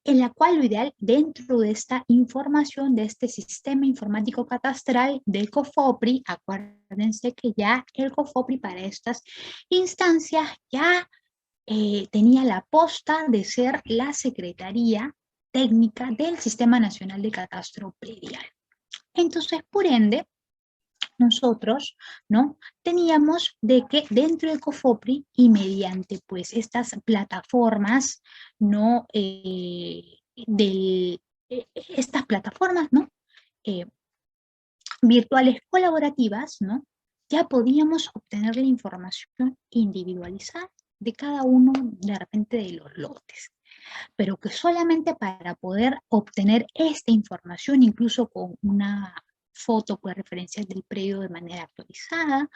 En la cual lo ideal dentro de esta información, de este sistema informático catastral del COFOPRI, acuérdense que ya el COFOPRI para estas instancias ya tenía la posta de ser la Secretaría Técnica del Sistema Nacional de Catastro Predial. Entonces, por ende, nosotros, ¿no? Teníamos de que dentro de COFOPRI y mediante pues estas plataformas, ¿no? Estas plataformas, ¿no? Virtuales colaborativas, ¿no? Ya podíamos obtener la información individualizada de cada uno de repente de los lotes, pero que solamente para poder obtener esta información, incluso con una foto pues referencias del predio de manera actualizada,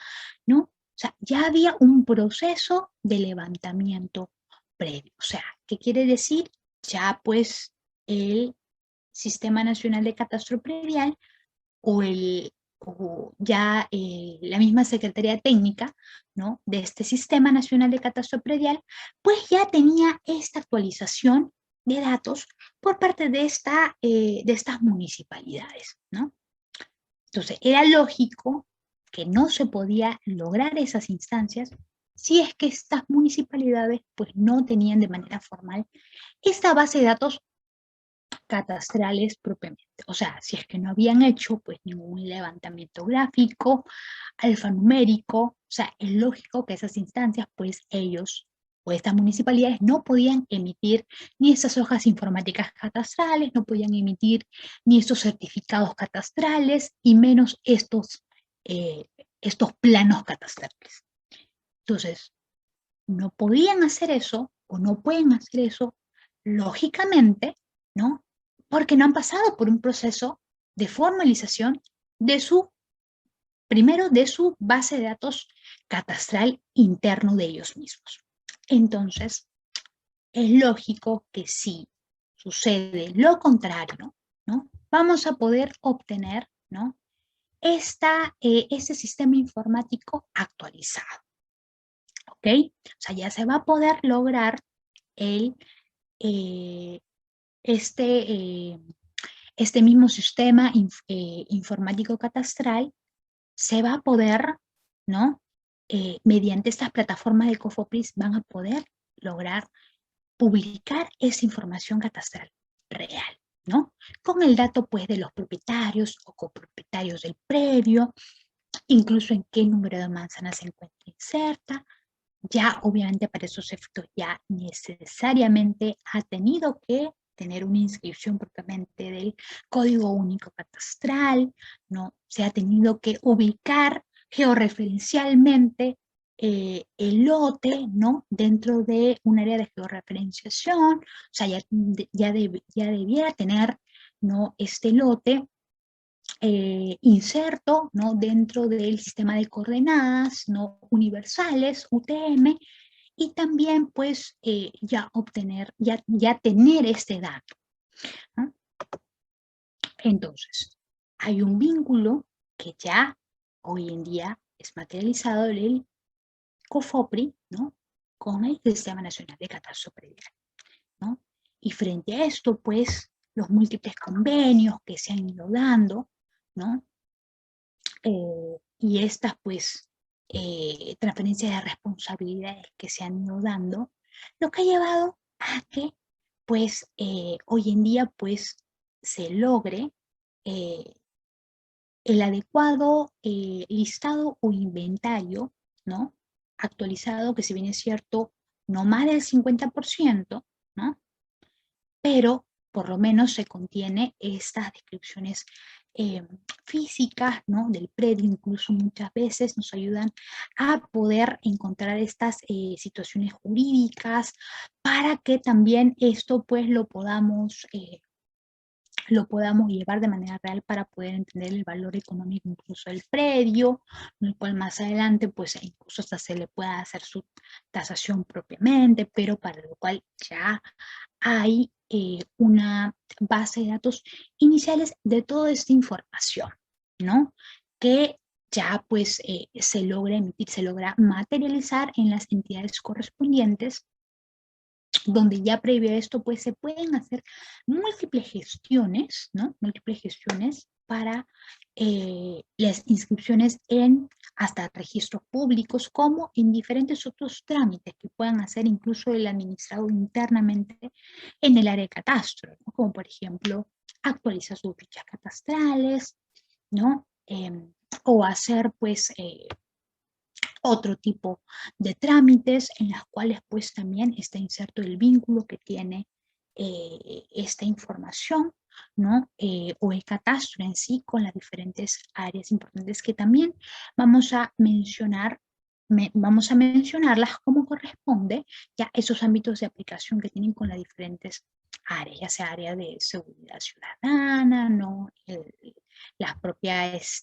¿no? O sea, ya había un proceso de levantamiento previo. O sea, ¿qué quiere decir? Ya pues el Sistema Nacional de Catastro Predial o ya la misma Secretaría Técnica, ¿no? De este Sistema Nacional de Catastro Predial, pues ya tenía esta actualización de datos por parte de estas municipalidades, ¿no? Entonces, era lógico que no se podía lograr esas instancias si es que estas municipalidades pues no tenían de manera formal esta base de datos catastrales propiamente. O sea, si es que no habían hecho pues ningún levantamiento gráfico, alfanumérico, o sea, es lógico que esas instancias pues ellos o estas municipalidades no podían emitir ni esas hojas informáticas catastrales, no podían emitir ni estos certificados catastrales y menos estos planos catastrales. Entonces, no podían hacer eso o no pueden hacer eso, lógicamente, ¿no? Porque no han pasado por un proceso de formalización de primero de su base de datos catastral interno de ellos mismos. Entonces, es lógico que si sucede lo contrario, ¿no? Vamos a poder obtener, ¿no? Este sistema informático actualizado, ¿ok? O sea, ya se va a poder lograr el, eh, este, eh, este mismo sistema informático catastral se va a poder, ¿no? Mediante estas plataformas de COFOPRIS van a poder lograr publicar esa información catastral real, ¿no? Con el dato, pues, de los propietarios o copropietarios del predio, incluso en qué número de manzanas se encuentra inserta. Ya, obviamente, para esos efectos ya necesariamente ha tenido que tener una inscripción propiamente del Código Único Catastral, ¿no? Se ha tenido que ubicar georreferencialmente el lote, ¿no? Dentro de un área de georreferenciación, o sea, ya debiera tener, ¿no? Este lote inserto, ¿no? Dentro del sistema de coordenadas, ¿no? Universales, UTM, y también pues ya tener este dato, ¿no? Entonces, hay un vínculo que ya hoy en día es materializado del COFOPRI, ¿no? Con el Sistema Nacional de Catastro Predial, ¿no? Y frente a esto, pues, los múltiples convenios que se han ido dando, ¿no? Y estas, pues, transferencias de responsabilidades que se han ido dando, lo que ha llevado a que, pues, hoy en día, pues, se logre eh, el adecuado listado o inventario, ¿no? Actualizado, que si bien es cierto, no más del 50%, ¿no? Pero por lo menos se contiene estas descripciones físicas, ¿no? Del predio, incluso muchas veces nos ayudan a poder encontrar estas situaciones jurídicas para que también esto pues lo podamos llevar de manera real para poder entender el valor económico incluso del predio, en el cual más adelante pues incluso hasta se le pueda hacer su tasación propiamente, pero para lo cual ya hay una base de datos iniciales de toda esta información, ¿no? Que ya pues se logra emitir, se logra materializar en las entidades correspondientes, donde ya previo a esto pues se pueden hacer múltiples gestiones, ¿no? Múltiples gestiones para las inscripciones en hasta registros públicos, como en diferentes otros trámites que puedan hacer incluso el administrado internamente en el área de catastro, ¿no? Como por ejemplo actualizar sus fichas catastrales, ¿no? o hacer pues otro tipo de trámites en las cuales pues también está inserto el vínculo que tiene esta información, ¿no? O el catastro en sí con las diferentes áreas importantes que también vamos a mencionar, vamos a mencionarlas como corresponde ya esos ámbitos de aplicación que tienen con las diferentes áreas, ya sea área de seguridad ciudadana, ¿no? Las propias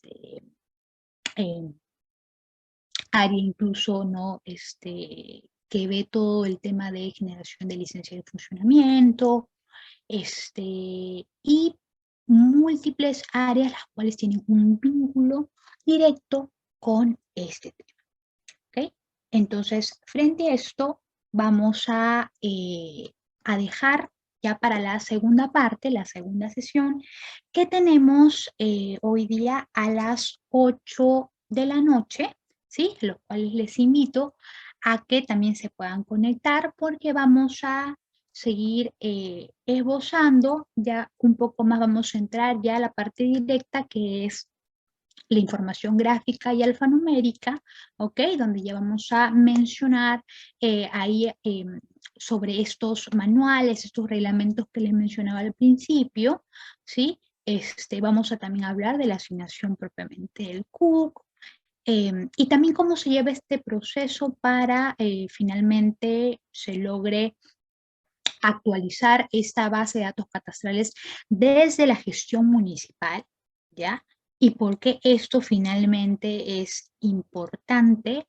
área incluso, ¿no? Que ve todo el tema de generación de licencia de funcionamiento, y múltiples áreas las cuales tienen un vínculo directo con este tema, ¿ok? Entonces, frente a esto, vamos a dejar ya para la segunda parte, la segunda sesión, que tenemos hoy día a las 8 de la noche, ¿sí? Los cuales les invito a que también se puedan conectar porque vamos a seguir esbozando, ya un poco más vamos a entrar ya a la parte directa que es la información gráfica y alfanumérica, ¿ok? Donde ya vamos a mencionar ahí sobre estos manuales, estos reglamentos que les mencionaba al principio, ¿sí? Vamos a también hablar de la asignación propiamente del CUC, y también cómo se lleva este proceso para finalmente se logre actualizar esta base de datos catastrales desde la gestión municipal, ¿ya? Y por qué esto finalmente es importante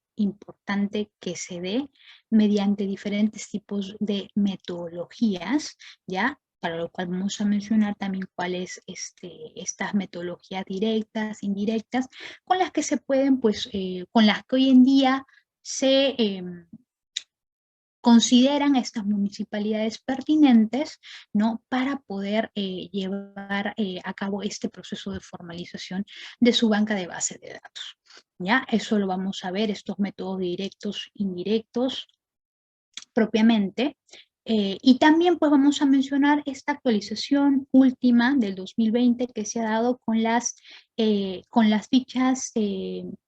que se dé mediante diferentes tipos de metodologías, ¿ya? Para lo cual vamos a mencionar también cuáles estas metodologías directas, indirectas, con las que se pueden, pues, con las que hoy en día se consideran estas municipalidades pertinentes, ¿no? Para poder llevar a cabo este proceso de formalización de su banca de base de datos. ¿Ya? Eso lo vamos a ver, estos métodos directos, indirectos, propiamente. Y también pues vamos a mencionar esta actualización última del 2020 que se ha dado con las fichas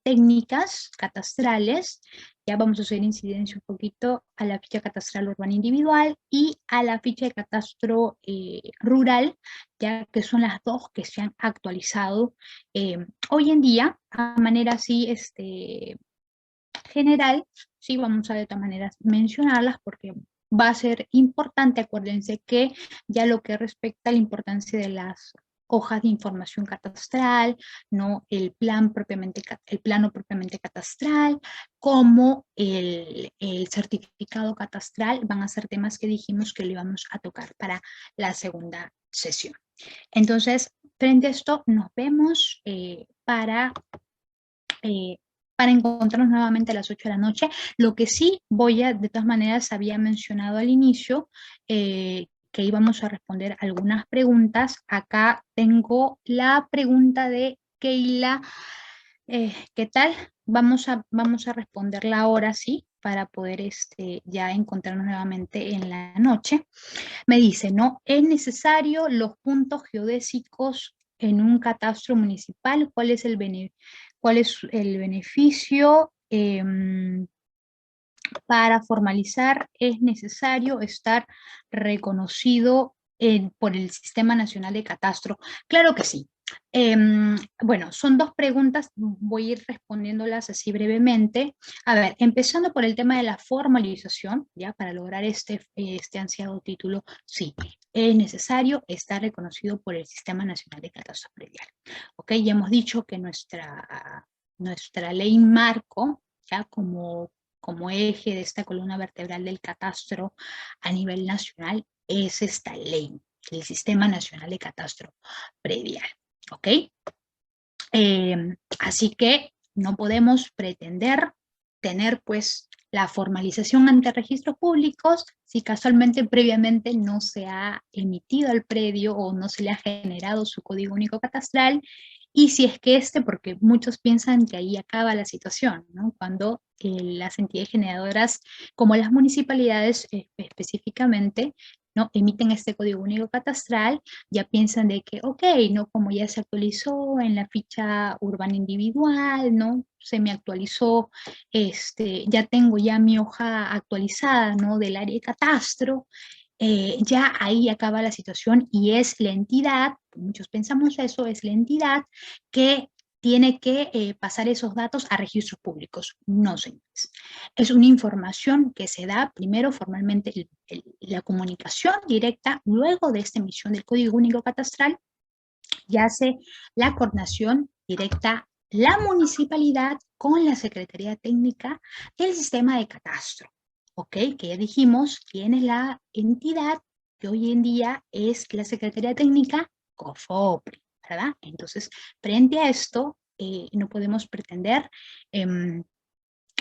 técnicas catastrales. Ya vamos a hacer incidencia un poquito a la ficha catastral urbana individual y a la ficha de catastro rural, ya que son las dos que se han actualizado hoy en día a manera así general. Sí, vamos a de todas maneras mencionarlas porque va a ser importante. Acuérdense que ya lo que respecta a la importancia de las hojas de información catastral, ¿no? El plano propiamente catastral, como el certificado catastral, van a ser temas que dijimos que le íbamos a tocar para la segunda sesión. Entonces, frente a esto, nos vemos para encontrarnos nuevamente a las 8 de la noche. Lo que sí de todas maneras, había mencionado al inicio, que íbamos a responder algunas preguntas. Acá tengo la pregunta de Keila. ¿Qué tal? Vamos a responderla ahora, sí, para poder ya encontrarnos nuevamente en la noche. Me dice, ¿no? ¿Es necesario los puntos geodésicos en un catastro municipal? ¿Cuál es el beneficio? Para formalizar es necesario estar reconocido por el Sistema Nacional de Catastro. Claro que sí. Bueno, son dos preguntas, voy a ir respondiéndolas así brevemente. A ver, empezando por el tema de la formalización, ya para lograr este ansiado título, sí, es necesario estar reconocido por el Sistema Nacional de Catastro Predial. Ok, ya hemos dicho que nuestra ley marco, ya como eje de esta columna vertebral del catastro a nivel nacional, es esta ley, el Sistema Nacional de Catastro Predial. ¿Ok? Así que no podemos pretender tener pues la formalización ante registros públicos si casualmente previamente no se ha emitido el predio o no se le ha generado su código único catastral, y si es que porque muchos piensan que ahí acaba la situación, ¿no? Cuando las entidades generadoras, como las municipalidades específicamente, ¿no? Emiten este código único catastral, ya piensan de que, ok, ¿no? Como ya se actualizó en la ficha urbana individual, ¿no? Se me actualizó, ya tengo ya mi hoja actualizada, ¿no? Del área de catastro, ya ahí acaba la situación y es la entidad, muchos pensamos eso, es la entidad que tiene que pasar esos datos a registros públicos. No, señores. Es una información que se da primero formalmente la comunicación directa, luego de esta emisión del Código Único Catastral, y hace la coordinación directa la municipalidad con la Secretaría Técnica del Sistema de Catastro. ¿Ok? Que ya dijimos quién es la entidad que hoy en día es la Secretaría Técnica, COFOPRI, ¿verdad? Entonces, frente a esto, no podemos pretender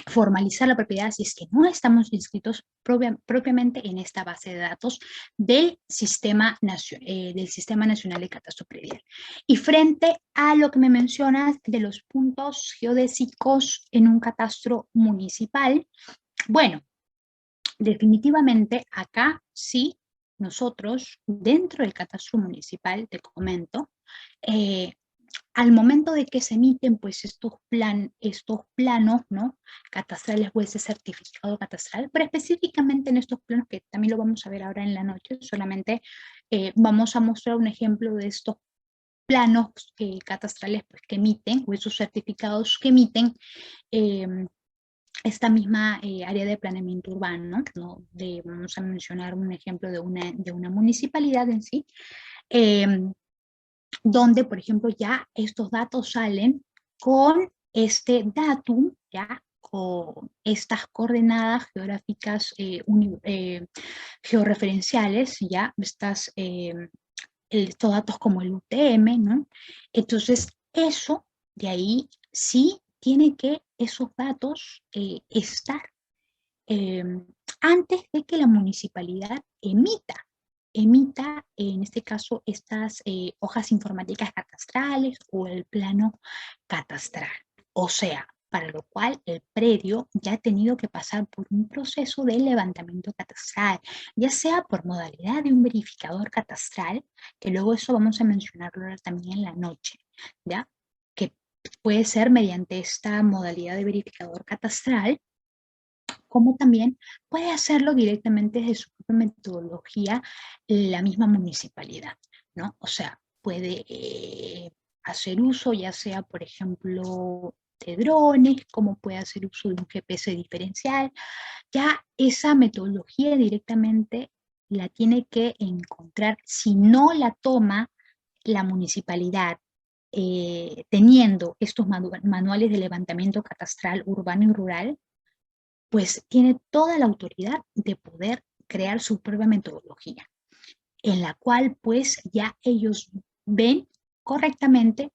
formalizar la propiedad si es que no estamos inscritos propiamente en esta base de datos del Sistema Nacional de Catastro Predial. Y frente a lo que me mencionas de los puntos geodésicos en un catastro municipal, bueno, definitivamente acá sí, nosotros dentro del catastro municipal, te comento, al momento de que se emiten pues estos planos, ¿no? Catastrales o ese certificado catastral, pero específicamente en estos planos que también lo vamos a ver ahora en la noche, solamente vamos a mostrar un ejemplo de estos planos catastrales pues, que emiten, o esos certificados que emiten esta misma área de planeamiento urbano, ¿no? Vamos a mencionar un ejemplo de una municipalidad en sí, donde, por ejemplo, ya estos datos salen con este datum, ya con estas coordenadas geográficas georreferenciales, ya estos datos como el UTM, ¿no? Entonces, eso de ahí sí tiene que esos datos estar eh, antes de que la municipalidad emita, en este caso, estas hojas informáticas catastrales o el plano catastral. O sea, para lo cual el predio ya ha tenido que pasar por un proceso de levantamiento catastral, ya sea por modalidad de un verificador catastral, que luego eso vamos a mencionarlo también en la noche, ¿ya? Que puede ser mediante esta modalidad de verificador catastral, como también puede hacerlo directamente desde su propia metodología la misma municipalidad, ¿no? O sea, puede hacer uso ya sea, por ejemplo, de drones, como puede hacer uso de un GPS diferencial. Ya esa metodología directamente la tiene que encontrar, si no la toma la municipalidad, teniendo estos manuales de levantamiento catastral urbano y rural, pues tiene toda la autoridad de poder crear su propia metodología, en la cual pues ya ellos ven correctamente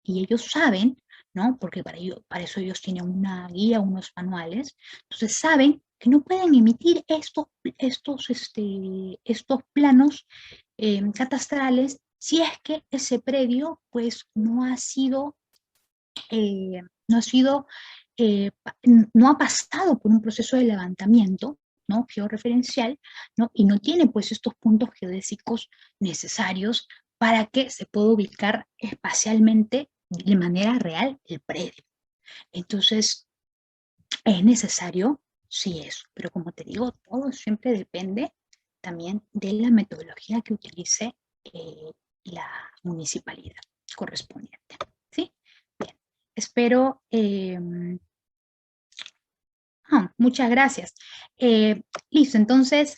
y ellos saben, ¿no? Porque para eso ellos tienen una guía, unos manuales, entonces saben que no pueden emitir estos planos catastrales si es que ese predio pues eh, no ha sido no ha pasado por un proceso de levantamiento, ¿no? Georreferencial, ¿no? Y no tiene pues estos puntos geodésicos necesarios para que se pueda ubicar espacialmente de manera real el predio. Entonces, es necesario, sí, eso, pero como te digo, todo siempre depende también de la metodología que utilice la municipalidad correspondiente, ¿sí? Bien, espero muchas gracias. Listo, entonces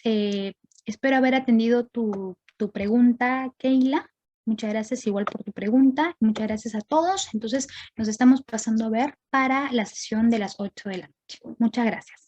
espero haber atendido tu pregunta, Keila. Muchas gracias igual por tu pregunta. Muchas gracias a todos. Entonces nos estamos pasando a ver para la sesión de las 8 de la noche. Muchas gracias.